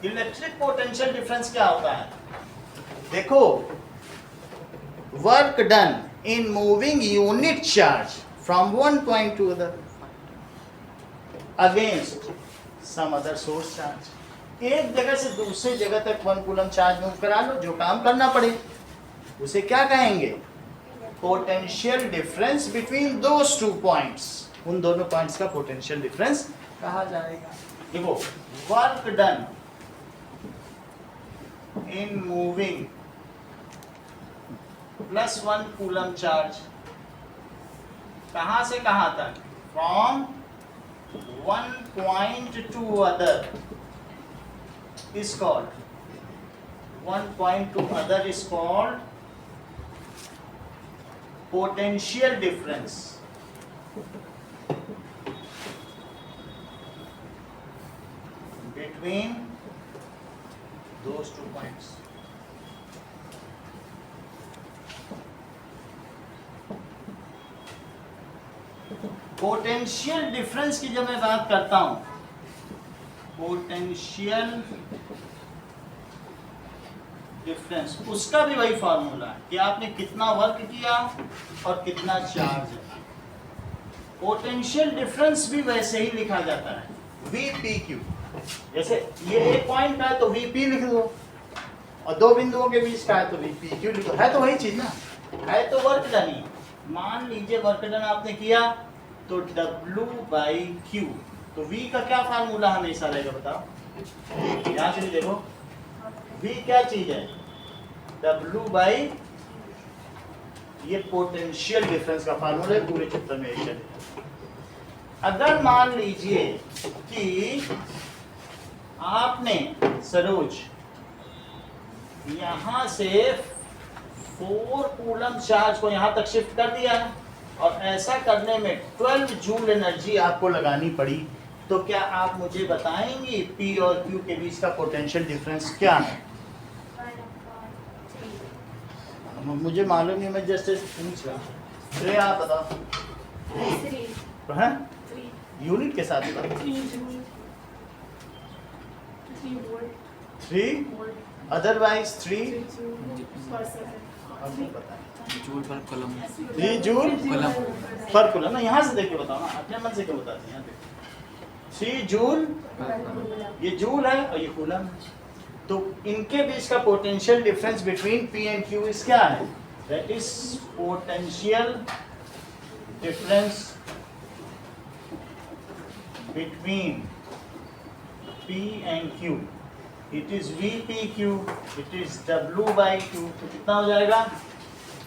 Electric potential difference क्या होता है? देखो, work done in moving unit charge from one point to other against some other source charge. एक जगह से दूसरी जगह तक 1 कूलम चार्ज मूव करा लो, जो काम करना पड़े उसे क्या कहेंगे? Potential difference between those 2 points. उन दोनों पॉइंट्स का पोटेंशियल डिफरेंस कहा जाएगा. देखो, work done in moving plus 1 coulomb charge, कहां से कहां तक, from one point to other is called, one point to other is called potential difference. Between those 2 points. Potential difference की जब मैं बात करता हूं, पोटेंशियल डिफरेंस, उसका भी वही फॉर्मूला है कि आपने कितना वर्क किया और कितना चार्ज है। पोटेंशियल डिफरेंस भी वैसे ही लिखा जाता है, VPQ। जैसे ये एक पॉइंट का है तो VP लिख दो, और दो बिंदुओं के बीच का है तो VPQ लिख दो। है तो वही चीज ना, है तो वर्क डन ही। मान लीजिए वर्क डन आपने किया तो W/Q, तो V का क्या फार्मूला हमेशा रहेगा बताओ, यहाँ से देखो V क्या चीज है, W/, ये पोटेंशियल डिफरेंस का फार्मूला है, पूरे चित्र में एक चलेगा। अगर मान लीजिए कि आपने सरोज यहां से 4 कूलम चार्ज को यहां तक शिफ्ट कर दिया है, और ऐसा करने में 12 जूल एनर्जी आपको लगानी पड़ी, तो क्या आप मुझे बताएंगी P और Q के बीच का पोटेंशियल डिफरेंस क्या है? मुझे मालूम नहीं, मैं जस्ट पूछ रहा हूँ। तो आप बताओ, है यूनिट के साथ बताओ। 3 अदरवाइज 3 जूल पर कलम, 3 जूल कलम पर कूलम ना, यहाँ से देख के बताओ ना, अपने मन से क्यों बताते हैं। 3 जूल, ये जूल है और ये कूलम है, तो इनके बीच का potential difference between P and Q is क्या है? That is potential difference between P and Q, it is VPQ, it is W/Q, तो कितना हो जाएगा?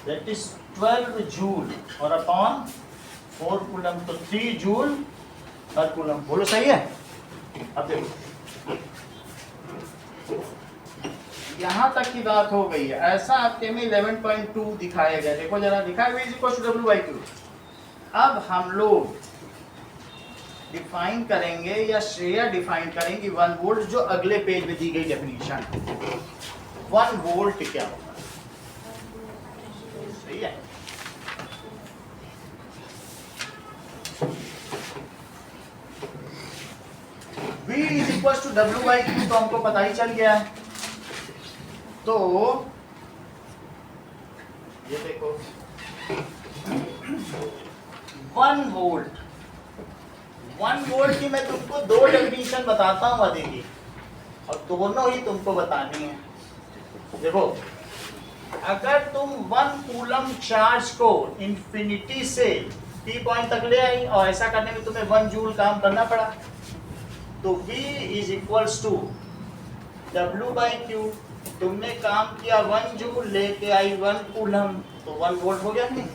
दैट इज 12 जूल और अपॉन 4 कूलम, तो 3 जूल पर कूलम। बोलो सही है? अब देखो यहां तक की बात हो गई है, ऐसा आपके में 11.2 दिखाया गया, देखो जरा दिखाया V = W/Q। अब हम लोग डिफाइन करेंगे या श्रेया डिफाइन करेंगे 1 वोल्ट, जो अगले पेज में दी गई डेफिनेशन। 1 वोल्ट क्या होगा? सही है, V = W/Q, तो हमको पता ही चल गया है। तो ये देखो 1 वोल्ट, 1 वोल्ट की मैं तुमको 2 डेफिनेशन बताता हूँ अदिति, और दोनों ही तुमको बतानी है। देखो अगर तुम 1 कूलम चार्ज को इंफिनिटी से P पॉइंट तक ले आई, और ऐसा करने में तुम्हें 1 जूल काम करना पड़ा, तो V = W/Q। तुमने काम किया 1 जूल, लेके आई 1 कूलम, तो 1 वोल्ट हो गया नहीं,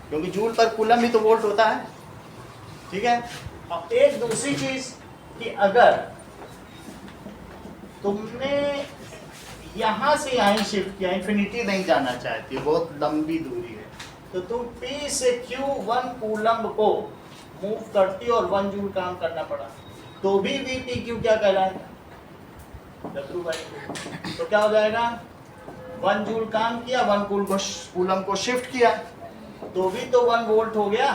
क्योंकि जूल पर कूलम भी तो वोल्ट होता है। ठीक है। और एक दूसरी चीज कि अगर तुमने यहां से यहीं शिफ्ट किया, इंफिनिटी नहीं जाना चाहती, बहुत लंबी दूरी है, तो तुम P से Q 1 कूलम को मूव करती और 1 जूल काम करना पड़ा, तो भी VPQ क्या कहलाएगा? W/Q। तो क्या हो जाएगा? 1 जूल काम किया, 1 कूलम को शिफ्ट किया, तो भी तो 1 वोल्ट हो गया।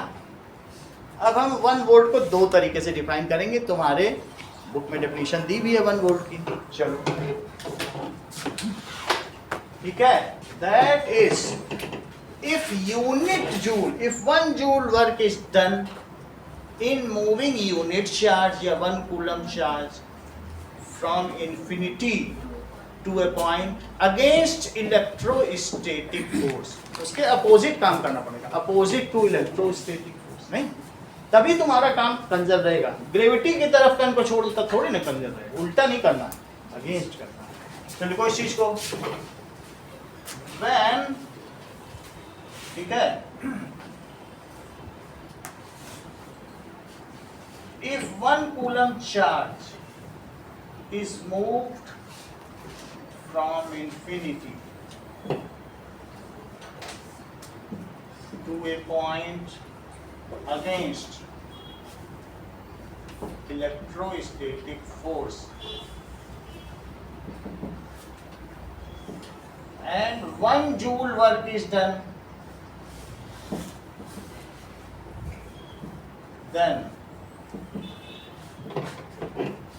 अब हम 1 वोल्ट को 2 तरीके से डिफाइन करेंगे, तुम्हारे बुक में डेफिनेशन दी भी है 1 वोल्ट की। चलो ठीक है, that is if unit joule, if 1 joule work is done in moving unit charge या 1 coulomb charge from infinity to a point against electrostatic force, उसके अपोजिट काम करना पड़ेगा, अपोजिट टू इलेक्ट्रोस्टैटिक फोर्स, नहीं तभी तुम्हारा काम कंजर्व रहेगा। ग्रेविटी की तरफ कण को छोड़ देता थोड़ी ना कंजर्व रहेगा, उल्टा नहीं करना, अगेंस्ट करना। तो लिखो इस चीज को, when ठीक है। If 1 coulomb charge is moved from infinity to a point against electrostatic force and 1 joule work is done, then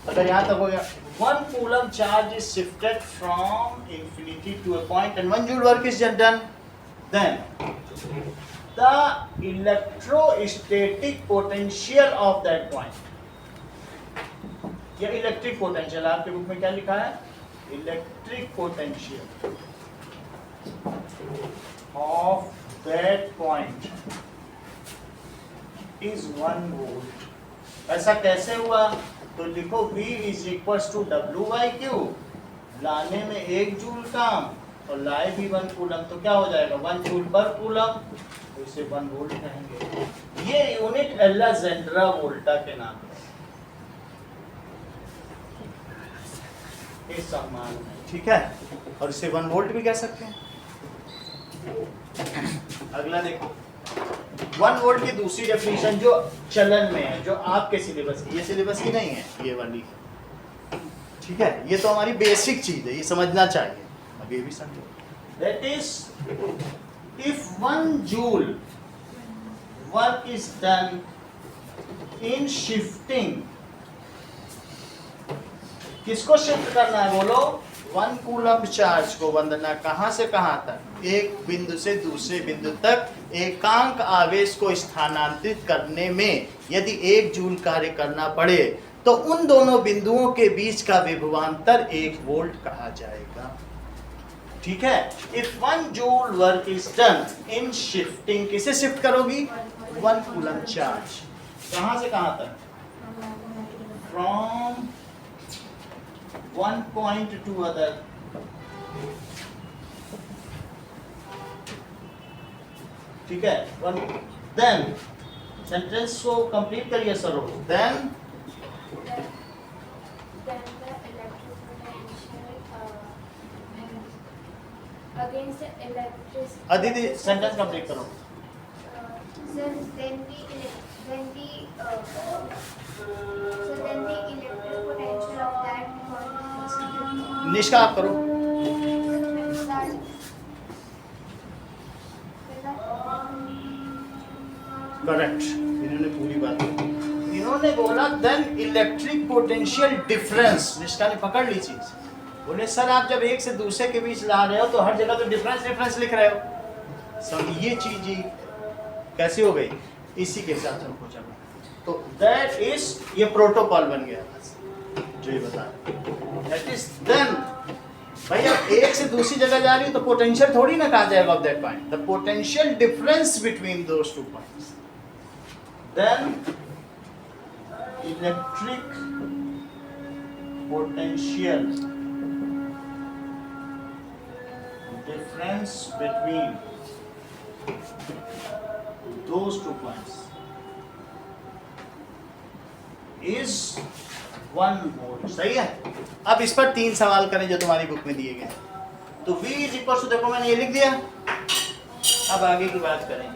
अगर यहाँ तक हो गया 1 coulomb charge is shifted from infinity to a point and 1 joule work is done, then the electrostatic potential of that point, या electric potential, आपके book में क्या लिखा है, electric potential of that point is 1 volt. ऐसा कैसे हुआ, तो लिखो V is equals to W/Q, लाने में 1 जूल काम और लाए भी 1 कूलम, तो क्या हो जाएगा 1 जूल पर कूलम, तो इसे 1 वोल्ट कहेंगे। ये यूनिट एलेक्जेंड्रा वोल्टा के नाम है, इस सम्मान में, ठीक है, और इसे 1 वोल्ट भी कह सकते हैं। अगला देखो 1 वोल्ट की दूसरी डेफिनेशन जो चलन में है, जो आपके सिलेबस की, ये सिलेबस की नहीं है ये वाली, ठीक है, ये तो हमारी बेसिक चीज है, ये समझना चाहिए, अब ये भी समझो। That is if 1 joule work is done in shifting, किसको शिफ्ट करना है बोलो, 1 कूलम्ब चार्ज को, वंदना, कहां से कहां तक, एक बिंदु से दूसरे बिंदु तक एकांक आवेश को स्थानांतरित करने में यदि 1 जूल कार्य करना पड़े तो उन दोनों बिंदुओं के बीच का विभवांतर 1 वोल्ट कहा जाएगा, ठीक है। If 1 joule work is done in shifting, किसे शिफ्ट करोगी, 1 कूलम्ब चार्ज, कहां से कहां तक, फ्रॉम 1 point to other, ठीक है। देन सेंटेंस को कंप्लीट करिए सरो, then the electric potential against the electric. Aditi sentence complete करो। Then the electric potential of that point. Nishka आप करो। करेक्ट, इन्होंने पूरी बात की। इन्होंने बोला then electric potential difference, Nishka ने पकड़ ली चीज, बोले सर आप जब एक से दूसरे के बीच ला रहे हो तो हर जगह तो डिफरेंस लिख रहे हो, सर ये चीज ही कैसी हो गई, इसी के हिसाब से हमको चलना, तो दैट इज, ये प्रोटोकॉल बन गया जो ये बता, दैट इज देन, भाई अब एक से दूसरी जगह जा रही हो तो पोटेंशियल थोड़ी ना कहा जाएगा of that point, the potential difference between those 2 points, then electric potential difference between those 2 points is 1 volt, सही है। अब इस पर 3 सवाल करें जो तुम्हारी बुक में दिए गए हैं, तो V इज इक्वल टू, देखो मैंने ये लिख दिया, अब आगे की बात करें।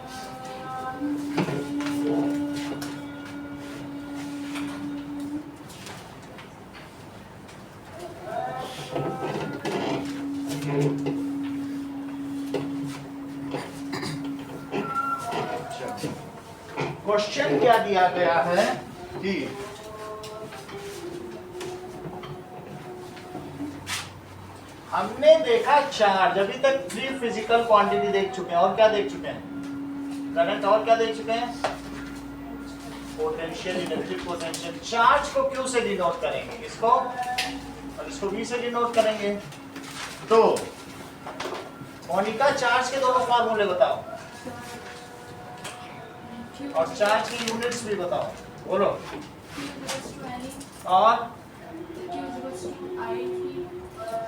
क्वेश्चन क्या दिया गया है कि हमने देखा चार्ज, अभी तक 3 फिजिकल क्वांटिटी देख चुके हैं, और क्या देख चुके हैं, करंट, और क्या देख चुके हैं, पोटेंशियल, इलेक्ट्रिक पोटेंशियल। चार्ज को Q से डिनोट करेंगे, इसको और इसको V से डिनोट करेंगे। तो मोनिका चार्ज के दोनों फार्मूले बताओ और चार्ज की यूनिट्स भी बताओ, बोलो। और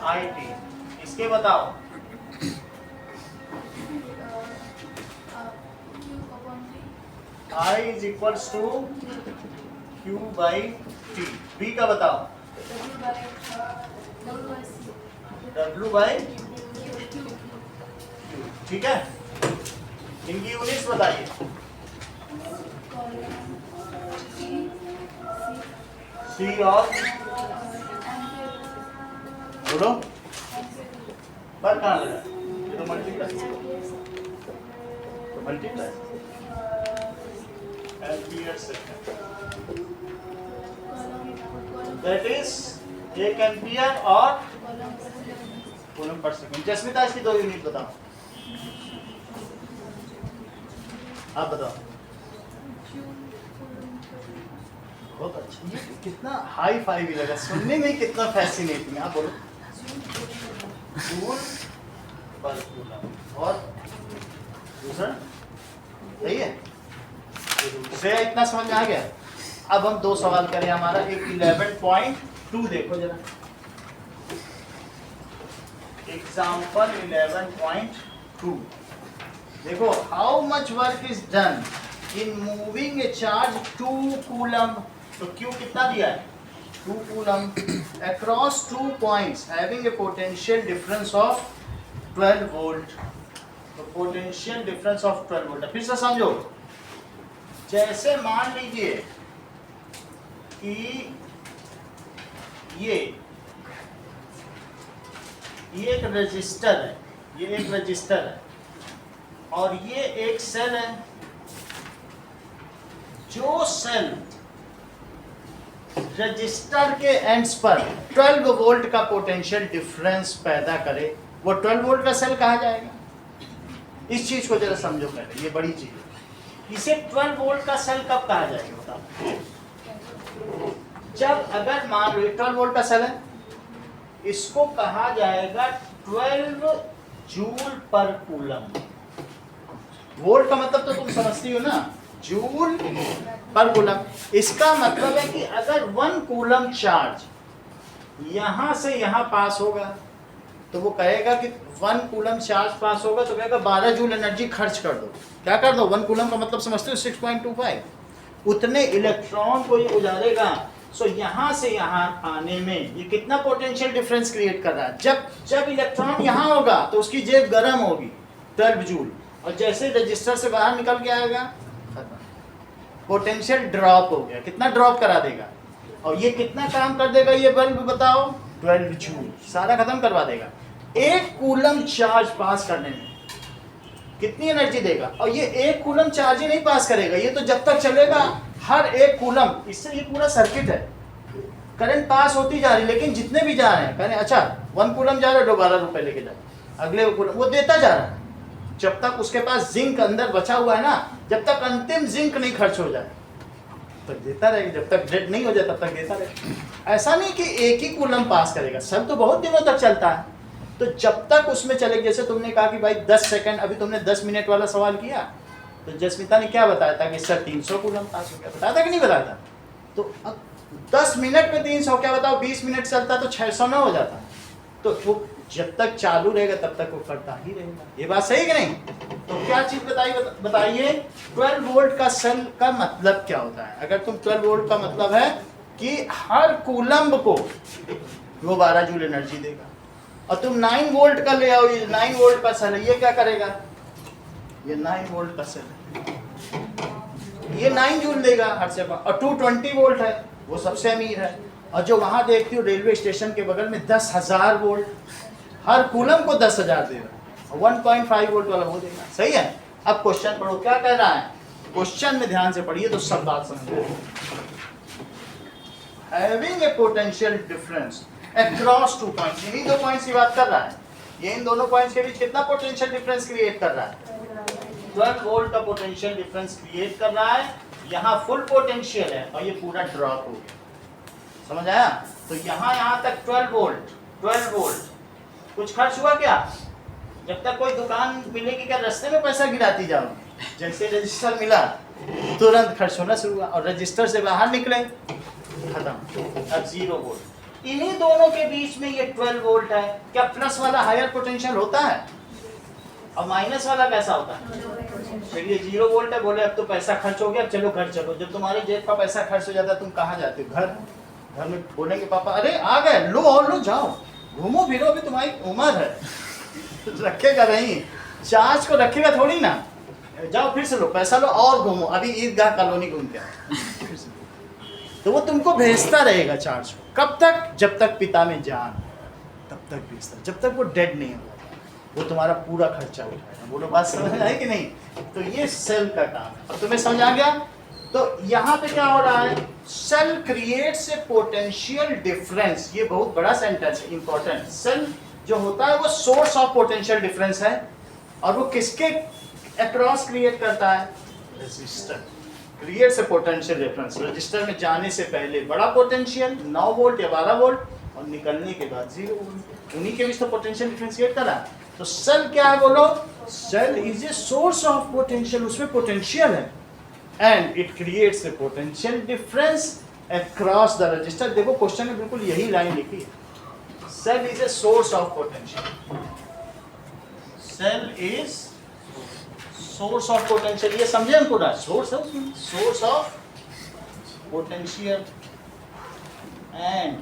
IT, इसके बताओ। I is equals to Q by T। B का बताओ। W by Q। ठीक है, इनकी यूनिट्स बताइए। C और बोलो पर कहाँ लगा, ये तो multiply ampere second, that is 1 ampere और कूलम पर सेकंड। जस्मिता इसकी दो यूनिट बताओ, आप बताओ। बहुत अच्छा, ये कितना हाई फाई भी लगा, सुनने में कितना फैसिनेटिंग। आप बोलो जूल पर कूलम और दूसरा सही है, से इतना समझ में आ गया। अब हम दो सवाल करें हमारा, एक 11.2 देखो जरा, एग्जाम्पल 11.2 देखो, how much work is done in moving A charge 2 coulomb. तो Q कितना दिया है, 2 coulomb across 2 points having a potential difference of 12 volt. तो पोटेंशियल डिफरेंस ऑफ 12 वोल्ट, फिर से समझो। जैसे मान लीजिए कि ये एक रजिस्टर है, ये एक रजिस्टर है और ये एक सेल है। जो सेल रजिस्टर के एंड्स पर 12 वोल्ट का पोटेंशियल डिफरेंस पैदा करे, वो 12 वोल्ट का सेल कहा जाएगा। इस चीज को जरा समझो पहले, ये बड़ी चीज है। इसे 12 वोल्ट का सेल कब कहा जाएगा बताओ। जब अगर मान लो 12 वोल्ट का सेल है, इसको कहा जाएगा 12 जूल पर कूलम। वोल्ट का मतलब तो तुम समझती हो ना, जूल पर कूलम। इसका मतलब है कि अगर 1 कूलम चार्ज यहां से यहां पास होगा तो वो कहेगा कि 1 कूलम चार्ज पास होगा तो कहेगा 12 जूल एनर्जी खर्च कर दो। क्या कर दो, 1 कूलम का मतलब समझते हो 6.25, उतने इलेक्ट्रॉन को ये उजाड़ेगा। सो यहाँ से यहाँ आने में ये कितना पोटेंशियल डिफरेंस क्रिएट कर रहा है। जब इलेक्ट्रॉन यहाँ होगा तो उसकी जेब गर्म होगी 12 जूल, और जैसे रजिस्टर से बाहर निकल के आएगा पोटेंशियल ड्रॉप हो गया। कितना ड्रॉप करा देगा, और ये कितना काम कर देगा ये बल्ब बताओ, 12 जूल, सारा खत्म करवा देगा। 1 कूलम चार्ज पास करने में कितनी एनर्जी देगा, और ये 1 कूलम चार्ज ही नहीं पास करेगा, ये तो जब तक चलेगा हर 1 कूलम, इससे ये पूरा सर्किट है, करंट पास होती जा रही, लेकिन जितने भी जा रहे हैं कहने अच्छा 1 कूलम जा रहा है, 12 रुपए लेके जाओ, अगले कूलम वो देता जा रहा है। जब तक उसके पास जिंक अंदर बचा हुआ है ना, जब तक अंतिम जिंक नहीं खर्च हो जाए तो देता रहेगा, जब तक डेड नहीं हो जाए तब तक देता रहेगा। ऐसा नहीं कि 1 ही कूलम पास करेगा, सब तो बहुत दिनों तक चलता है। तो जब तक उसमें चले, जैसे तुमने कहा कि भाई 10 सेकंड, अभी तुमने 10 मिनट वाला सवाल किया तो जस्मिता ने क्या बताया था कि सर 300 कूलम पास हो गया, बताया था कि नहीं बताया था। तो अब 10 मिनट में 300, क्या बताओ 20 मिनट चलता तो 609 हो जाता। तो वो जब तक चालू रहेगा तब तक वो करता ही रहेगा। ये बात सही कि नहीं। तो क्या चीज बताइए 12 वोल्ट का सेल का मतलब क्या होता है। अगर तुम 12 वोल्ट का मतलब है कि हर कूलम्ब को वो 12 जूल एनर्जी देगा, और तुम 9 वोल्ट का ले आओ, ये 9 वोल्ट का सेल है, ये क्या करेगा, ये 9 वोल्ट का सेल है, ये 9 जूल देगा हर से, और 220 वोल्ट है, वो सबसे अमीर है। और जो वहां देखती हो रेलवे स्टेशन के बगल में 10,000 वोल्ट, हर कूलम को 10,000 देगा, 1.5 वोल्ट वाला वो देगा। सही है। अब क्वेश्चन पढ़ो क्या कह रहा है, क्वेश्चन में ध्यान से पढ़िए तो सब बात समझो। Having a potential difference across 2 points, इन्हीं 2 पॉइंट्स की बात कर रहा है। ये इन दोनों पॉइंट्स के बीच कितना पोटेंशियल डिफरेंस क्रिएट कर रहा है, 12 वोल्ट का पोटेंशियल डिफरेंस क्रिएट कर रहा है। यहाँ फुल पोटेंशियल है और ये पूरा ड्रॉप हो गया, समझ आया। तो यहाँ तक 12 वोल्ट कुछ खर्च हुआ क्या, जब तक कोई दुकान मिलेगी क्या रास्ते में पैसा गिराती जाओगे, जैसे रजिस्टर मिला तुरंत खर्च होना शुरू हुआ, और रजिस्टर से बाहर निकले खत्म, अब 0 वोल्ट। इन्हीं दोनों के बीच में ये 12 वोल्ट है। क्या प्लस वाला हायर पोटेंशियल होता है और माइनस वाला कैसा होता है, फिर ये 0 वोल्ट है, बोले अब तो पैसा खर्च हो गया, अब चलो घर चलो। जब तुम्हारे जेब का पैसा खर्च हो जाता है तुम कहाँ जाते हो? घर में बोलेंगे पापा अरे आ गए, लो और लो, जाओ घूमो फिरो, अभी तुम्हारी उम्र है। रखेगा नहीं, चार्ज को रखेगा थोड़ी ना, जाओ फिर से लो पैसा लो और घूमो, अभी ईदगाह कॉलोनी घूम के आओ। तो वो तुमको भेजता रहेगा चार्ज को, कब तक? जब तक पिता में जान, तब तक भेजता, जब तक वो डेड नहीं होगा वो तुम्हारा पूरा खर्चा उठाएगा। बोलो बात समझ आई कि नहीं? तो ये सेल का काम है। अब तुम्हें समझ आ गया? तो यहाँ पे क्या हो रहा है? Cell creates a potential difference. ये बहुत बड़ा सेंटेंस है, इंपॉर्टेंट। सेल जो होता है वो सोर्स ऑफ पोटेंशियल डिफरेंस है, और वो किसके अक्रॉस क्रिएट करता है? Resistor creates a potential difference. Resistor में जाने से पहले बड़ा पोटेंशियल 9 वोल्ट या 12 वोल्ट, और निकलने के बाद 0 वोल्ट, उन्हीं के बीच तो पोटेंशियल डिफरेंस क्रिएट करा। तो सेल क्या है बोलो? Cell is a source of potential, उसमें पोटेंशियल है, and it creates a potential difference across the resistor. देखो क्वेश्चन में बिल्कुल यही लाइन लिखी है, cell is a source of potential. Cell is source of potential, ये समझे हम पूरा? सोर्स है उसमें, source of potential and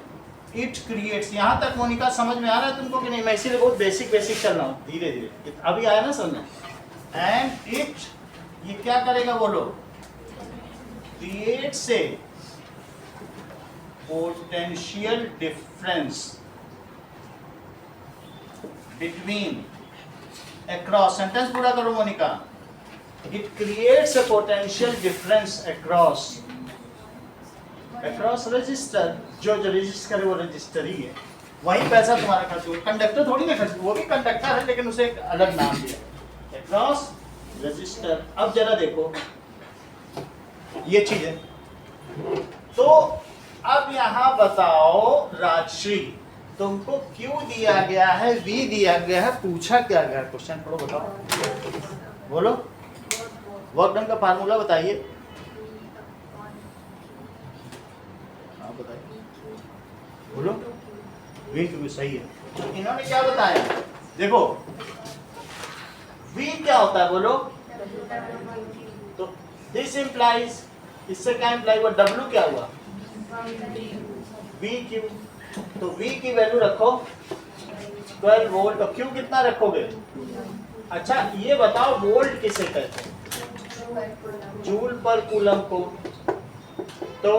it creates. यहाँ तक मोनिका समझ में आ रहा है तुमको कि नहीं? मैं इसीलिए बहुत बेसिक बेसिक चल रहा हूँ, धीरे धीरे अभी आया ना समझ। एंड इट, ये क्या करेगा बोलो? Creates a potential difference between across. Sentence पूरा करो Monica. It creates a potential difference across resistor. जो रजिस्टर करे वो रजिस्टर ही है, वही पैसा तुम्हारा खर्च हुआ। कंडक्टर थोड़ी ना खर्च, वो भी कंडक्टर है लेकिन उसे एक अलग नाम दिया, अक्रॉस रजिस्टर। अब जरा देखो ये चीज है। तो अब यहाँ बताओ राजश्री, तुमको क्यू दिया गया है, वी दिया गया है, पूछा क्या गया? क्वेश्चन पढ़ो, बताओ, बोलो। वर्क डन का फार्मूला बताइए। बोलो। वी क्यू सही है। तो इन्होंने क्या बताया? देखो वी क्या होता है बोलो? तो दिस इंप्लाइज, इससे क्या इंप्लाई हुआ? डब्ल्यू क्या हुआ? We Q. तो वी की वैल्यू रखो 12 वोल्ट, और क्यू कितना रखोगे? अच्छा ये बताओ वोल्ट किसे कहते हैं? जूल पर कूलम को। तो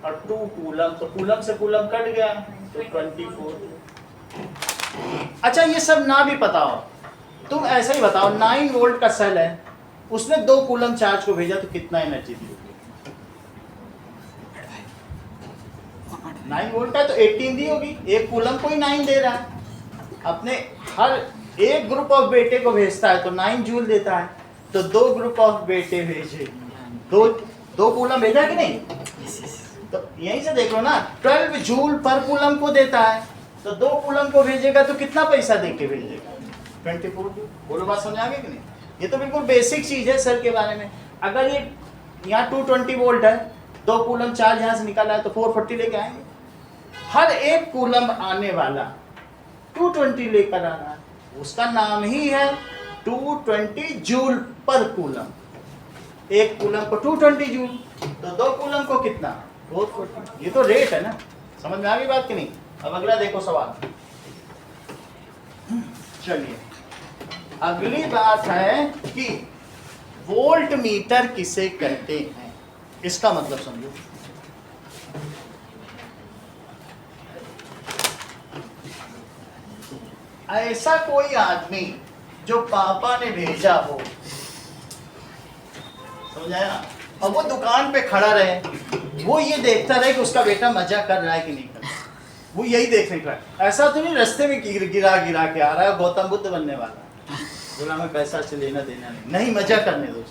और 2 कूलम, तो कूलम से कूलम कट गया तो 24। अच्छा ये सब ना भी पता हो, तुम ऐसे ही बताओ 9 वोल्ट का सेल है, उसने 2 कूलम चार्ज को भेजा तो कितना एनर्जी दी? 9 वोल्ट का तो 18 दी होगी, एक कूलम को ही 9 दे रहा है। अपने हर एक ग्रुप ऑफ बेटे को भेजता है तो 9 जूल देता है, तो 2 ग्रुप ऑफ बेटे भेजे, दो कूलम भेजा कि नहीं? तो यहीं से देख लो ना, 12 जूल पर कूलम को देता है, तो 2 कूलम को भेजेगा तो कितना पैसा दे के भेजेगा? 24 जूल। बोलो बात समझ आ गई कि नहीं? ये तो बिल्कुल बेसिक चीज है सेल के बारे में। अगर ये यहाँ 220 वोल्ट है, 2 कूलम चार्ज यहाँ से निकाला है तो 440 लेके आएंगे। हर एक कूलम आने वाला 220 लेकर आना है, उसका नाम ही है 220 जूल पर कूलम। एक कूलम को 220 जूल, तो 2 कूलम को कितना? 440। ये तो रेट है ना, समझ में आ गई बात कि नहीं? अब अगला देखो सवाल। चलिए अगली बात है कि वोल्ट मीटर किसे कहते हैं, इसका मतलब समझो। ऐसा कोई आदमी जो पापा ने भेजा हो, समझाया ना, और वो दुकान पे खड़ा रहे, वो ये देखता रहे कि उसका बेटा मजा कर रहा है कि नहीं कर रहा, वो यही देखने का है। ऐसा तो नहीं रास्ते में गिरा के आ रहा है गौतम बुद्ध बनने वाला, बोला मैं पैसा से लेना देना नहीं, मजा करने दो।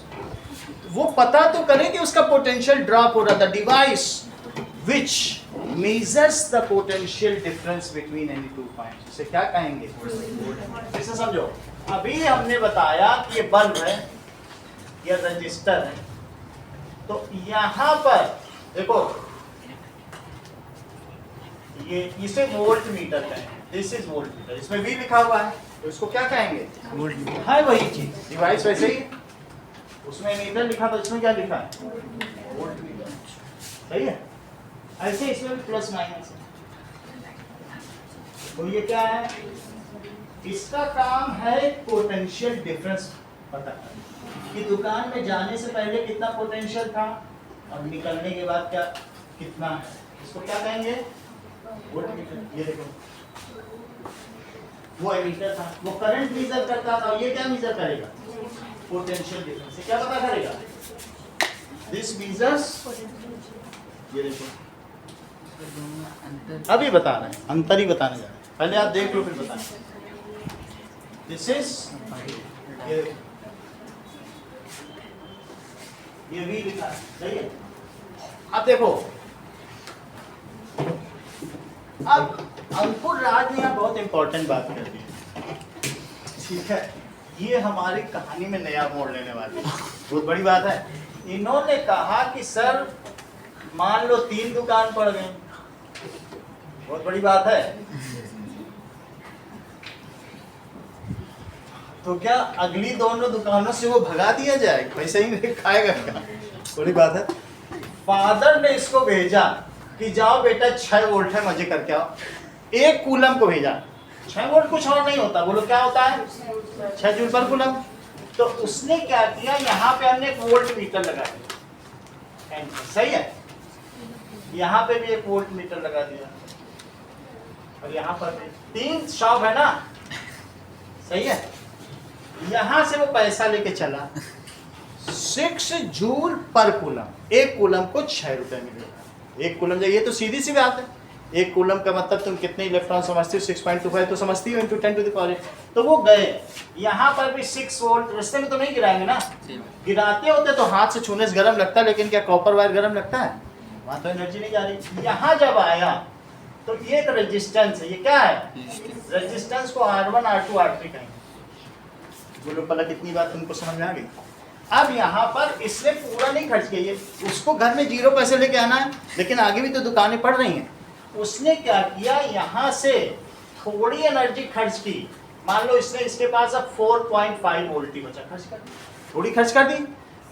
वो पता तो करे कि उसका पोटेंशियल ड्रॉप हो रहा था। Device which measures the potential difference between any 2 points, इसे क्या कहेंगे? इसे समझो। अभी हमने बताया कि ये बल्ब है, ये रजिस्टर है, तो यहाँ पर देखो ये इसे वोल्ट मीटर है, दिस इज वोल्ट मीटर, इसमें V लिखा हुआ है। तो इसको क्या कहेंगे? Volt meter. है वही चीज, डिवाइस वैसे ही है। उसमें मीटर लिखा था, इसमें क्या लिखा है? Volt meter. सही है। ऐसे इसमें भी प्लस माइनस है। तो ये क्या है? इसका काम है पोटेंशियल डिफरेंस पता करना कि दुकान में जाने से पहले कितना पोटेंशियल था और निकलने के बाद क्या कितना है। इसको क्या कहेंगे? Volt meter. ये देखो, वो एमीटर था, वो करंट मेजर करता था, ये क्या मेजर करेगा? Potential difference. ये क्या पता करेगा? दिस मेजर्स, ये देखो अभी बता रहे हैं, अंतर ही बताने जा रहे हैं, पहले आप देख लो फिर बताएं। दिस इज ये भी लिखा है, सही है। अब देखो, अब अंकुर राज ने यहाँ बहुत इंपॉर्टेंट बात कर दी, ठीक है। ये हमारी कहानी में नया मोड़ लेने वाली है, बहुत बड़ी बात है। इन्होंने कहा कि सर मान लो 3 दुकान पड़ गई, बहुत बड़ी बात है, तो क्या अगली दोनों दुकानों से वो भगा दिया जाए? पैसे ही नहीं खाएगा क्या? बड़ी बात है। फादर ने इसको भेजा कि जाओ बेटा 6 वोल्ट है, मजे करके आओ। 1 कूलम को भेजा। 6 वोल्ट कुछ और नहीं होता, बोलो क्या होता है? 6 जूल पर कूलम। तो उसने क्या किया, यहाँ पे हमने 1 वोल्ट मीटर लगा दिया, सही है। यहाँ पे भी 1 वोल्ट मीटर लगा दिया और यहाँ पर भी 3 शॉप है ना, सही है। यहाँ से वो पैसा लेके चला 6 जूल पर कूलम। 1 कूलम को 6 रुपए मिलेगा। 1 कूलम, ये तो सीधी सी बात है। 1 कूलम का मतलब तुम कितने इलेक्ट्रॉन समझती हो? 6.25 तो समझती हो, इंटू 10 टू द पावर 8। तो वो गए, यहाँ पर भी 6 वोल्ट, रास्ते में तो नहीं गिराएंगे ना, गिराते होते तो हाथ से छूने से गर्म लगता है, लेकिन क्या कॉपर वायर गर्म लगता है? वहाँ तो एनर्जी नहीं जा रही। यहाँ जब आया तो ये एक रेजिस्टेंस है, ये क्या है? रेजिस्टेंस को R1 R2 R3 कहेंगे। बोलो पहले कितनी बात तुमको समझ में आ गई? अब यहाँ पर इसने पूरा नहीं खर्च किया, ये उसको घर में 0 पैसे लेके आना है, लेकिन आगे भी तो दुकानें पड़ रही हैं। उसने क्या किया, यहाँ से थोड़ी एनर्जी खर्च की। मान लो इसने, इसके पास अब 4.5 वोल्ट ही बचा, खर्च कर दी, थोड़ी खर्च कर दी।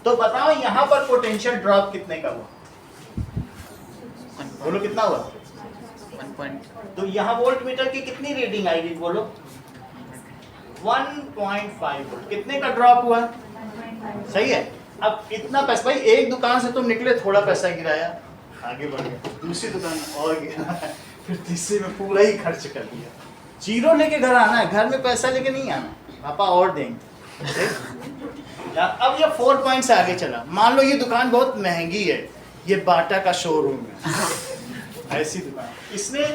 तो बताओ यहाँ पर पोटेंशियल ड्रॉप कितने का हुआ? बोलो कितना हुआ? 1. तो यहाँ वोल्ट मीटर की कितनी रीडिंग आएगी? बोलो 1.5 वोल्ट। कितने का ड्रॉप हुआ? सही है। अब इतना पैसा, भाई एक दुकान से तुम निकले, थोड़ा पैसा गिराया, आगे बढ़ गए, दूसरी दुकान और गिरा, फिर तीसरी में पूरा ही खर्च कर दिया। 0 लेके घर आना है, घर में पैसा लेके नहीं आना, पापा और देंगे। अब ये 4 पॉइंट से आगे चला। मान लो ये दुकान बहुत महंगी है, ये बाटा का शोरूम है, ऐसी दुकान, इसने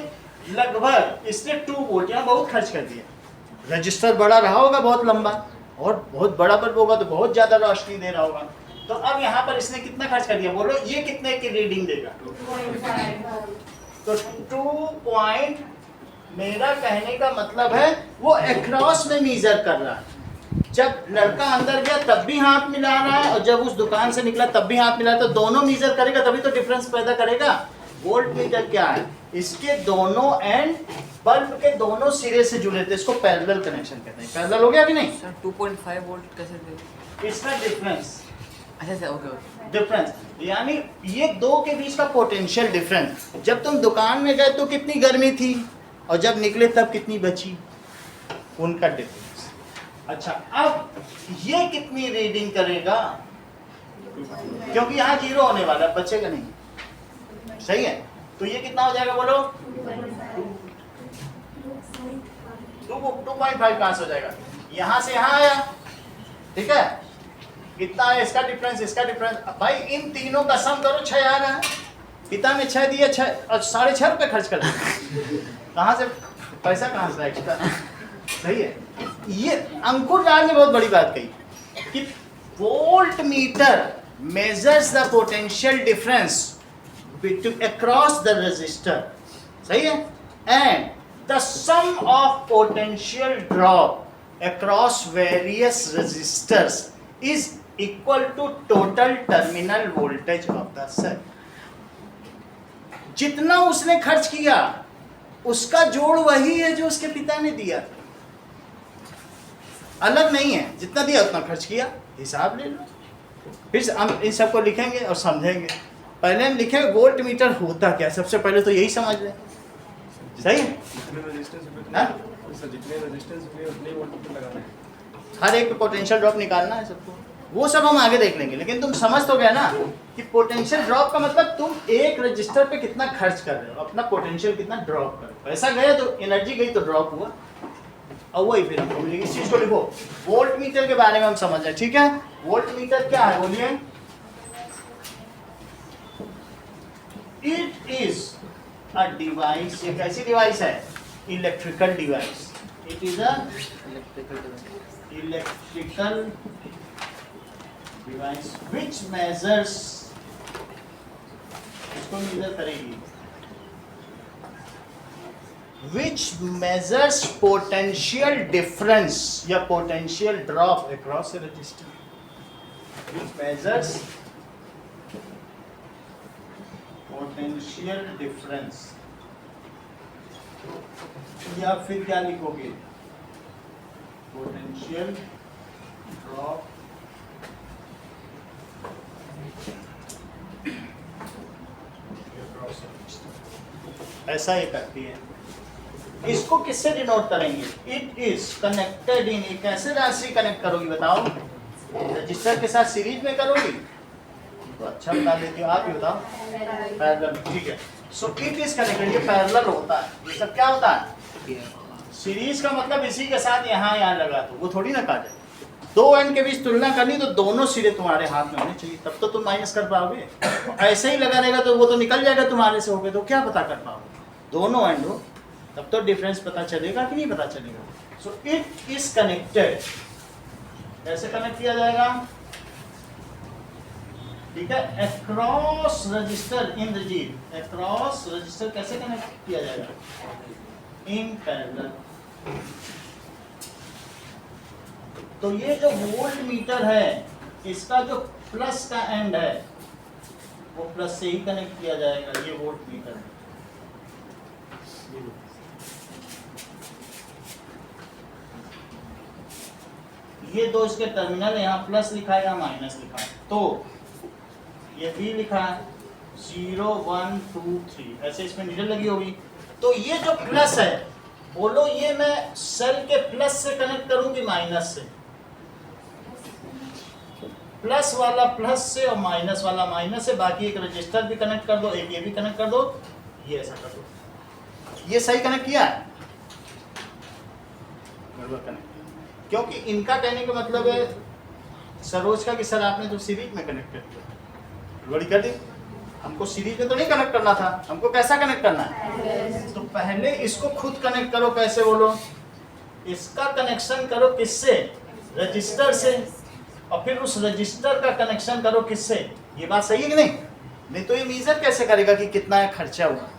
लगभग इसने 2 वोल्ट यहाँ बहुत खर्च कर दिया। रजिस्टर बड़ा रहा होगा, बहुत लंबा, और बहुत बड़ा बल्ब होगा तो बहुत ज्यादा रोशनी दे रहा होगा। तो अब यहाँ पर इसने कितना खर्च कर दिया? बोलो ये कितने की रीडिंग देगा? 2.5। तो 2 पॉइंट, मेरा कहने का मतलब है वो अक्रॉस में मीजर कर रहा है। जब लड़का अंदर गया तब भी हाथ मिला रहा है, और जब उस दुकान से निकला तब भी हाथ मिला, तो दोनों मीजर करेगा तभी तो डिफरेंस पैदा करेगा। वोल्ट मीटर क्या है? इसके दोनों एंड बल्ब के दोनों सिरे से जुड़े थे, इसको पैरेलल कनेक्शन कहते हैं। पैरेलल हो गया कि नहीं? सर 2.5 वोल्ट कैसे दे? इसका डिफरेंस, अच्छा सर, ओके। डिफरेंस यानी ये 2 के बीच का पोटेंशियल डिफरेंस। जब तुम दुकान में गए तो कितनी गर्मी थी, और जब निकले तब कितनी बची, उनका डिफरेंस। अच्छा, अब ये कितनी रीडिंग करेगा? क्योंकि यहाँ 0 होने वाला, बचेगा नहीं, सही है। तो ये कितना हो जाएगा? बोलो 2.5 कहां से हो जाएगा? यहाँ से यहाँ आया, ठीक है। कितना है इसका डिफरेंस, इसका डिफरेंस? भाई इन तीनों का सम करो, 6 आ रहा है। पिता में 6 दिए, 6 और 6.5 रुपए खर्च कर दिए। कहाँ से पैसा, कहाँ से एक्स्ट्रा? सही है। ये अंकुर राज ने बहुत बड़ी बात कही कि volt meter measures the potential difference across the resistor, सही है, and the sum of potential drop across various resistors is equal to total terminal voltage of the cell. जितना उसने खर्च किया उसका जोड़ वही है जो उसके पिता ने दिया था। अलग नहीं है, जितना दिया उतना खर्च किया, हिसाब ले लो। फिर से हम इन सबको लिखेंगे और समझेंगे। पहले हम लिखेंगे वोल्ट मीटर होता क्या, सबसे पहले तो यही समझ लें। सही है? जितने रेजिस्टेंस हुए हाँ? सर, जितने रेजिस्टेंस हुए उतने ही वोल्ट लगाना है। हर एक पोटेंशियल ड्रॉप निकालना है सबको, वो सब हम आगे देख लेंगे। लेकिन तुम समझ तो गए ना कि पोटेंशियल ड्रॉप का मतलब तुम एक रजिस्टर पे कितना खर्च कर रहे हो, अपना पोटेंशियल कितना ड्रॉप कर रहे हो। पैसा गया तो एनर्जी गई तो ड्रॉप हुआ, और वही फिर हमको मिलेगी। इस चीज को लिखो, वोल्ट मीटर के बारे में हम समझ रहे हैं, ठीक है? वोल्ट मीटर क्या है बोलिए? इट इज अ डिवाइस, एक ऐसी डिवाइस है, electrical device. It is a electrical device which measures, इसको मेजर करेगी, which measures potential difference या potential drop across a resistor, which measures potential difference, या फिर क्या लिखोगे, potential drop ऐसा ही करती है। इसको किससे डिनोट करेंगे? इट इज कनेक्टेड इन, कैसे राशि कनेक्ट करोगी बताओ? रजिस्टर के साथ सीरीज में करोगी तो अच्छा बता देती हो, आप ही बताओ। पैरेलल, ठीक है। सो इट इज कनेक्टेड, ये पैरेलल होता है। ये सब क्या होता है? सीरीज का मतलब इसी के साथ यहाँ लगा दो, वो थोड़ी ना काटे। दो एंड के बीच तुलना करनी तो दोनों सिरे तुम्हारे हाथ में होने चाहिए, तब तो तुम माइनस कर पाओगे। ऐसे ही लगा रहेगा तो वो तो निकल जाएगा तुम्हारे से होगे, तो क्या पता कर पाओगे? दोनों एंड हो तब तो डिफरेंस पता चलेगा कि नहीं पता चलेगा। सो इट इज कनेक्टेड, कैसे कनेक्ट किया जाएगा? ठीक है, across register in register, across register कैसे कनेक्ट किया जाएगा? In parallel. तो ये जो वोल्ट मीटर है, इसका जो प्लस का एंड है वो प्लस से ही कनेक्ट किया जाएगा। ये वोल्ट मीटर है, ये दो इसके टर्मिनल, यहाँ प्लस लिखा है यहाँ माइनस लिखा है, तो ये भी लिखा है 0 1 2 3, ऐसे इसमें नीडल लगी होगी। तो ये जो प्लस है, बोलो ये मैं सेल के प्लस से कनेक्ट करूंगी माइनस से? प्लस वाला प्लस से और माइनस वाला माइनस से, बाकी एक रजिस्टर भी कनेक्ट कर दो, एक ये भी कनेक्ट कर दो, ये ऐसा कर दो। ये सही कनेक्ट किया है? कनेक्ट, क्योंकि इनका कहने का मतलब है सरोज का कि सर आपने तो सीरीज में कनेक्ट कर दिया, गड़बड़ी कर दी। हमको सीरीज में तो नहीं कनेक्ट करना था, हमको कैसा कनेक्ट करना है? तो पहले इसको खुद कनेक्ट करो, कैसे बोलो? इसका कनेक्शन करो किससे? रजिस्टर से, और फिर उस रजिस्टर का कनेक्शन करो किससे? ये बात सही है कि नहीं? नहीं तो ये मेजर कैसे करेगा कि कितना है खर्चा हुआ?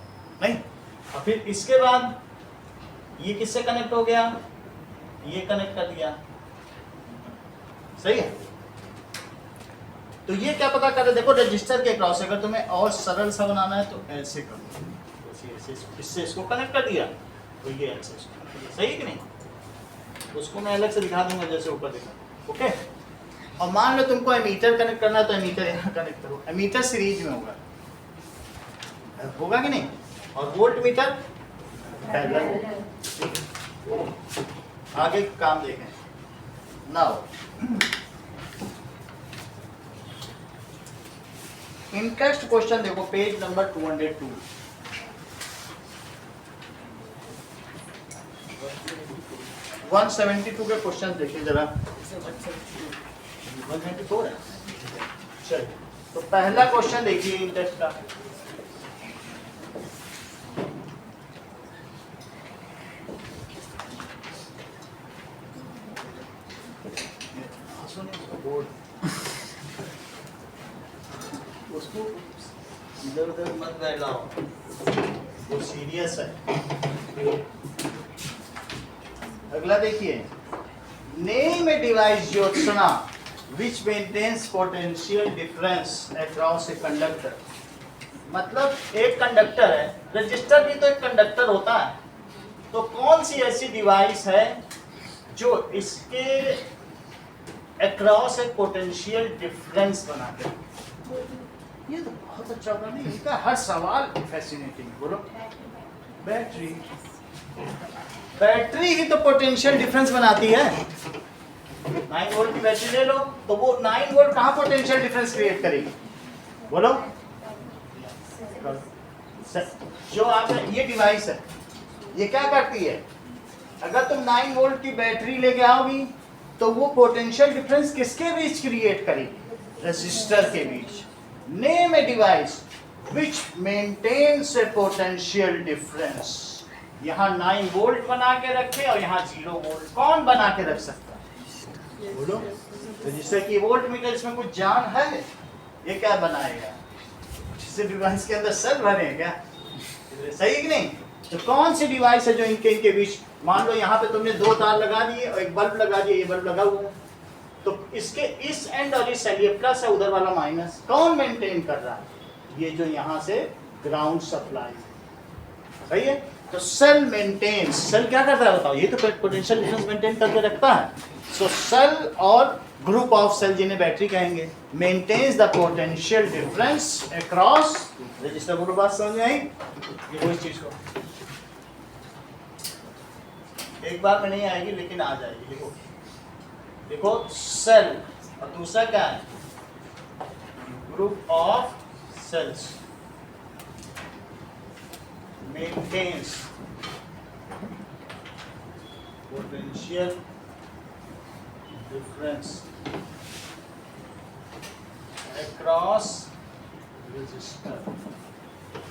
नहीं। और फिर इसके बाद ये किससे कनेक्ट हो गया? ये कनेक्ट कर दिया, सही है। तो ये क्या पता करे? देखो रजिस्टर के क्रॉस, अगर तुम्हें और सरल सा बनाना है तो ऐसे करो, इससे इसको कनेक्ट कर दिया, तो ये ऐसे सही है कि नहीं? उसको मैं अलग से दिखा दूंगा जैसे ऊपर दिखा, ओके। और मान लो तुमको एमीटर कनेक्ट करना है तो एमीटर यहाँ कनेक्ट करो, एमीटर सीरीज में होगा, होगा कि नहीं? और वोल्ट मीटर पैरेलल। आगे काम देखें। नाउ इंटरेस्ट क्वेश्चन देखो, पेज नंबर 202। वन 172 के क्वेश्चन देखिए जरा। 194 है, चलिए। तो पहला क्वेश्चन देखिए इंटरेस्ट का। उसको इधर उधर मत बहलाओ, वो सीरियस है। अगला देखिए, name a device Jyotsna which maintains potential difference across a conductor। मतलब एक कंडक्टर है, रजिस्टर भी तो एक कंडक्टर होता है, तो कौन सी ऐसी डिवाइस है जो इसके अक्रॉस एक पोटेंशियल डिफरेंस बनाते हैं। ये तो बहुत अच्छा होगा नहीं, इनका हर सवाल फैसिनेटिंग। बोलो बैटरी, बैटरी ही तो पोटेंशियल डिफरेंस बनाती है। 9 वोल्ट की बैटरी ले लो तो वो 9 वोल्ट कहाँ पोटेंशियल डिफरेंस क्रिएट करेगी? बोलो। जो आपका ये डिवाइस है ये क्या करती है, अगर तुम 9 वोल्ट की बैटरी लेके आओगी तो वो पोटेंशियल डिफरेंस किसके बीच क्रिएट करेगी? रेजिस्टर के बीच। Name a device which maintains a potential difference। यहाँ 9 वोल्ट बना के रखे और यहाँ 0 वोल्ट, कौन बना के रख सकता है? बोलो। तो जिससे कि वोल्ट मीटर, इसमें कुछ जान है, ये क्या बनाएगा? जिससे डिवाइस के अंदर सेल भरे क्या? सही कि नहीं? तो कौन सी डिवाइस है जो इनके बीच, मान लो यहाँ पे तुमने 2 तार लगा दिए और एक बल्ब लगा दिया, ये बल्ब लगा हुआ है, तो इसके इस एंड और इस एंड, ये प्लस है, उधर वाला माइनस, कौन मेंटेन कर रहा है? ये जो यहाँ से ग्राउंड सप्लाई। सही है? तो सेल मेंटेन्स, सेल क्या करता है बताओ? ये तो पोटेंशियल डिफरेंस मेंटेन करके रखता है। सो सेल और ग्रुप ऑफ सेल जिन्हें बैटरी कहेंगे, maintains the potential difference across resistor. बोलो बात समझ में आई? ये इस चीज को एक बार में नहीं आएगी लेकिन आ जाएगी। देखो देखो, सेल और दूसरा क्या है? Group of cells maintains potential difference across resistor।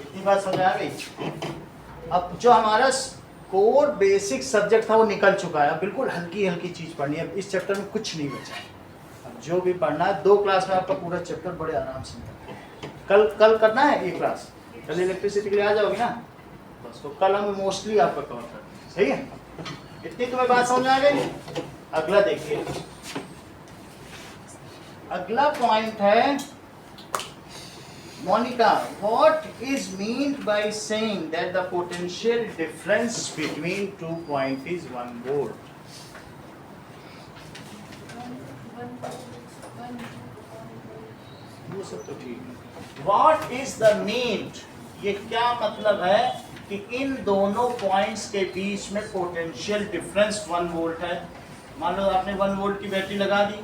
इतनी बात समझ आ गई? अब जो हमारा कोर बेसिक सब्जेक्ट था वो निकल चुका है, अब बिल्कुल हल्की हल्की चीज पढ़नी है। अब इस चैप्टर में कुछ नहीं बचा है, अब जो भी पढ़ना है 2 क्लास में आपका पूरा चैप्टर बड़े आराम से निकल। कल करना है ये क्लास, कल इलेक्ट्रिसिटी के लिए आ जाओगे ना, बस तो कल हम मोस्टली आपका कवर करेंगे। सही है? इतनी तुम्हें बात समझ आ गई? अगला देखिए, अगला पॉइंट है Monica, what is meant by saying that the potential difference between 2 point is 1 volt? वो सब तो ठीक है। What is the mean? ये क्या मतलब है कि इन दोनों पॉइंट्स के बीच में पोटेंशियल डिफरेंस 1 वोल्ट है। मान लो आपने 1 वोल्ट की बैटरी लगा दी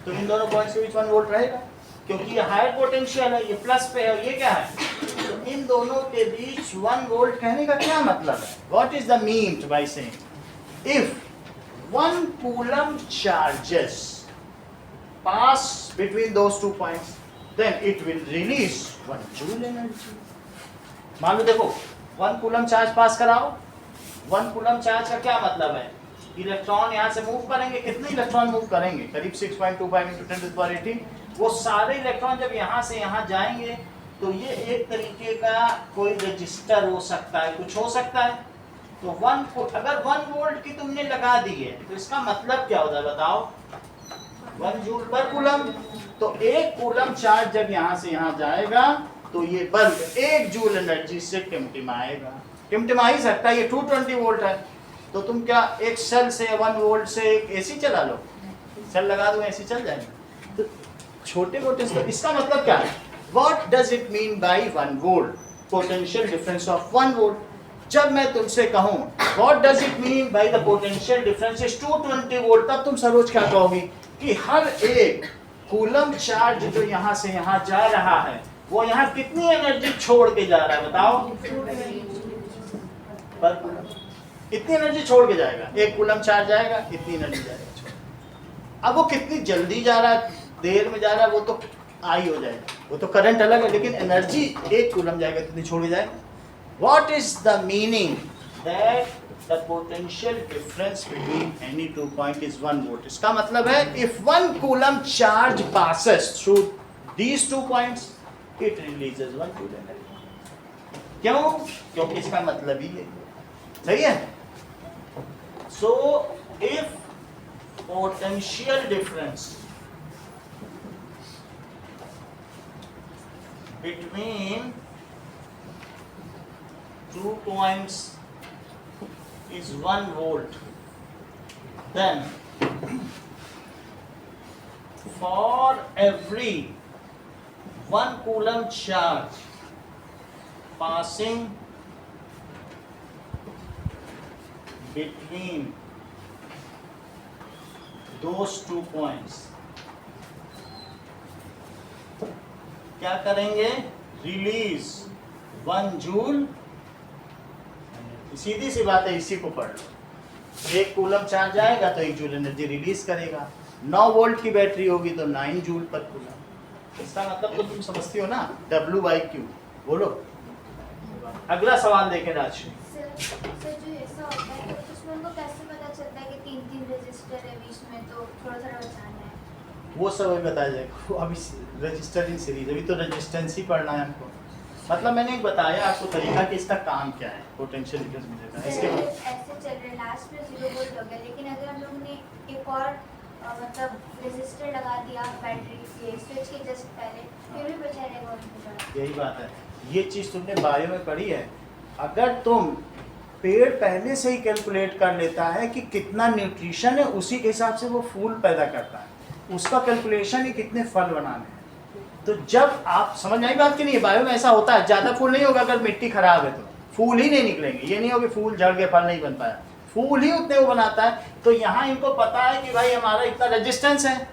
तो इन दोनों पॉइंट्स के बीच 1 वोल्ट रहेगा, क्योंकि ये हायर पोटेंशियल है, ये प्लस पे है और ये क्या है? तो इन दोनों के बीच 1 वोल्ट कहने का क्या मतलब है? What is the mean by saying if 1 coulomb charges pass between those 2 points then it will release 1 joule energy। मान लो देखो 1 कूलम चार्ज पास कराओ, 1 कूलम चार्ज का क्या मतलब है? इलेक्ट्रॉन यहाँ से मूव करेंगे, कितने इलेक्ट्रॉन मूव करेंगे? करीब 6.25 × 10⁻18। वो सारे इलेक्ट्रॉन जब यहाँ से यहाँ जाएंगे तो ये एक तरीके का कोई रजिस्टर हो सकता है, कुछ हो सकता है। तो अगर 1 वोल्ट की तुमने लगा दी है तो इसका मतलब क्या होता है बताओ? 1 जूल पर कूलम। तो 1 कूलम चार्ज जब यहाँ से यहाँ जाएगा तो ये बल्ब 1 जूल एनर्जी से टिमटिमाएगा। टिमटिमा ही सकता है, ये 220 वोल्ट है। तो तुम क्या एक सेल से 1 वोल्ट से एक एसी चला लो? सेल लगा दो एसी चल जाएगा। तो छोटे मोटे, इसका मतलब क्या है? What does it mean by 1 volt? Potential difference of 1 volt. जब मैं तुमसे कहूँ what does it mean by the potential difference is 220 volt, तब तुम सरोज क्या कहोगी कि हर एक कूलम चार्ज जो यहाँ से यहाँ जा रहा है वो यहाँ कितनी एनर्जी छोड़ के जा रहा है बताओ? पर इतनी एनर्जी छोड़ के जाएगा। 1 कूलम चार्ज जाएगा, इतनी एनर्जी जाएगा। अब वो कितनी जल्दी जा रहा है, देर में जा रहा है, वो तो आई हो जाएगा, वो तो करंट अलग है, लेकिन एनर्जी 1 कूलम जाएगा कितनी छोड़ के जाएगा। What is the meaning that the potential difference between any 2 point is 1 volt? इसका मतलब है if 1 coulomb charge passes through these 2 points it releases 1 joule energy। क्यों? क्योंकि इसका मतलब ही है। सही है? So if potential difference between 2 points is 1 volt, Then for every 1 coulomb charge passing between those 2 points, क्या करेंगे? Release 1 joule. सीधी सी बात है, इसी को पढ़ लो। 1 कूलम चार्ज आएगा तो 1 जूल एनर्जी रिलीज करेगा। 9 वोल्ट की बैटरी होगी तो 9 जूल पर कूलम। इसका मतलब तो तुम समझती हो ना, W/Q। बोलो अगला सवाल देखें राजश्री। सर जो ऐसा होता है तो उसमें उनको कैसे पता चलता है कि 3 रजिस्टर है बीच में, तो थोड़ा थोड़ा बचाना है? वो सब अभी बताया जाएगा। अभी रजिस्टर इन सीरीज, अभी तो रेजिस्टेंस ही पढ़ना है हमको। मतलब मैंने एक बताया आपको तरीका कि इसका काम क्या है, पोटेंशियल डिफरेंस मिलेगा इसके बाद। ऐसे चल रहे लास्ट में 0 वोल्ट हो गया, लेकिन अगर हम लोग ने एक और मतलब रेजिस्टर लगा दिया बैटरी से स्विच के जस्ट पहले, फिर भी बचा रहेगा उनके पास। यही बात है, ये चीज़ तुमने बायो में पढ़ी है। अगर तुम पेड़ पहले से ही कैलकुलेट कर लेता है कि कितना न्यूट्रिशन है, उसी के हिसाब से वो फूल पैदा करता है। उसका कैलकुलेशन ही कितने फल बनाने हैं। तो जब आप समझ आई बात कि नहीं, बायो में ऐसा होता है, ज़्यादा फूल नहीं होगा अगर मिट्टी खराब है तो फूल ही नहीं निकलेंगे। ये नहीं हो कि फूल झड़ के फल नहीं बन पाया, फूल ही उतने वो बनाता है। तो यहाँ इनको पता है कि भाई हमारा इतना रेजिस्टेंस है,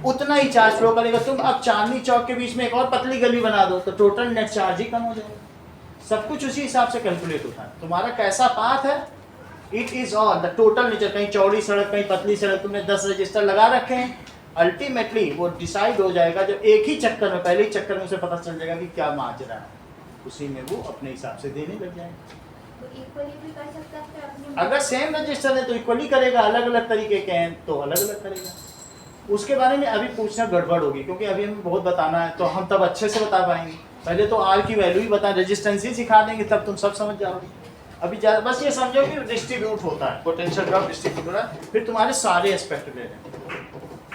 उतना ही चार्ज फ्लो करेगा। तुम अब चांदनी चौक के बीच में एक और पतली गली बना दो तो टोटल नेट चार्ज ही कम हो जाएगा। सब कुछ उसी हिसाब से कैलकुलेट होता है। तुम्हारा कैसा पाथ है, it is all the total nature. कहीं चौड़ी सड़क कहीं पतली सड़क, तुमने 10 रजिस्टर लगा रखे हैं, अल्टीमेटली वो डिसाइड हो जाएगा जब एक ही चक्कर में, पहले ही चक्कर में उसे पता चल जाएगा कि क्या माजरा है, उसी में वो अपने हिसाब से देने लग जाएगा। तो इक्वली भी कर सकता है फिर अपने। अगर सेम रजिस्टर है तो इक्वली करेगा, अलग अलग तरीके के हैं तो अलग अलग करेगा। उसके बारे में अभी पूछना गड़बड़ होगी, क्योंकि अभी हमें बहुत बताना है, तो हम तब अच्छे से बता पाएंगे। पहले तो आर की वैल्यू ही बता, रेजिस्टेंस ही सिखा देंगे, तब तुम सब समझ जाओगे। अभी बस ये समझो कि डिस्ट्रीब्यूट होता है, पोटेंशियल ड्रॉप डिस्ट्रीब्यूट हो रहा है, फिर तुम्हारे सारे एस्पेक्ट ले रहे हैं।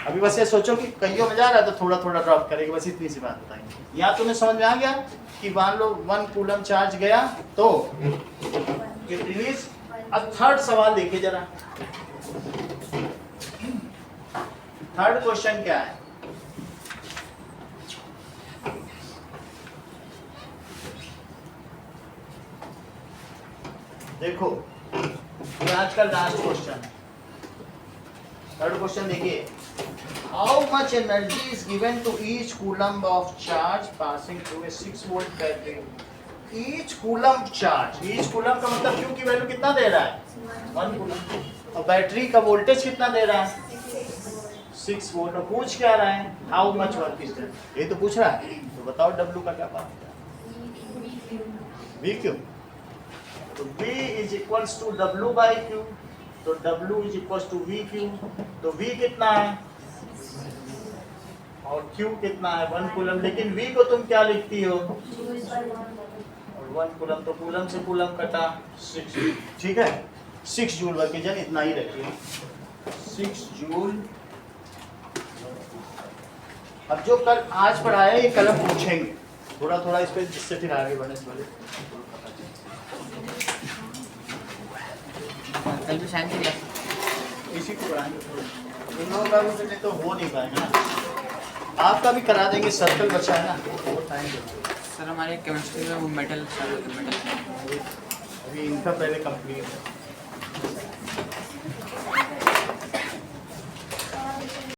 अभी बस ये सोचो कि कईयों में जा रहा है तो थोड़ा थोड़ा ड्रॉप करेगा, बस इतनी सी बात बताएंगे। या तुम्हें समझ में आ गया कि मान लो 1 कूलम चार्ज गया तो रिलीज। अब थर्ड सवाल देखिए जरा, थर्ड क्वेश्चन क्या है? देखो ये आज का लास्ट क्वेश्चन है। थर्ड क्वेश्चन देखिए, how much energy is given to each coulomb of charge passing through a 6 volt battery. Each coulomb charge, each coulomb का मतलब क्यू की वैल्यू कितना दे रहा है? 1 कूलम। और बैटरी का वोल्टेज कितना दे रहा है? 6 वोल्ट। और पूछ क्या रहा है? How much work is that, ये तो पूछ रहा है। तो बताओ W का क्या पार्ट है? V Q. तो V is equals to W/Q, तो W is equals to VQ। तो V कितना है और Q कितना है? 1 कूलम। लेकिन V को तुम क्या लिखती हो? और 1 कूलम, तो कूलम से कूलम कटा 6, ठीक है। 6 जूल वर्क जन, इतना ही रखिए, 6 जूल। अब जो कल आज पढ़ाया ये कल हम पूछेंगे थोड़ा थोड़ा इस पे, जिससे फिर आगे बढ़ने से पहले कल भी शांति नहीं। इसी को पढ़ाएंगे। इन लोगों का भी नहीं तो हो नहीं पाएगा ना। आपका भी करा देंगे, सर्कल बचा है ना, वो टाइम देंगे। सर हमारे केमिस्ट्री में वो मेटल, मेटल अभी इनका पहले कंप्लीट है।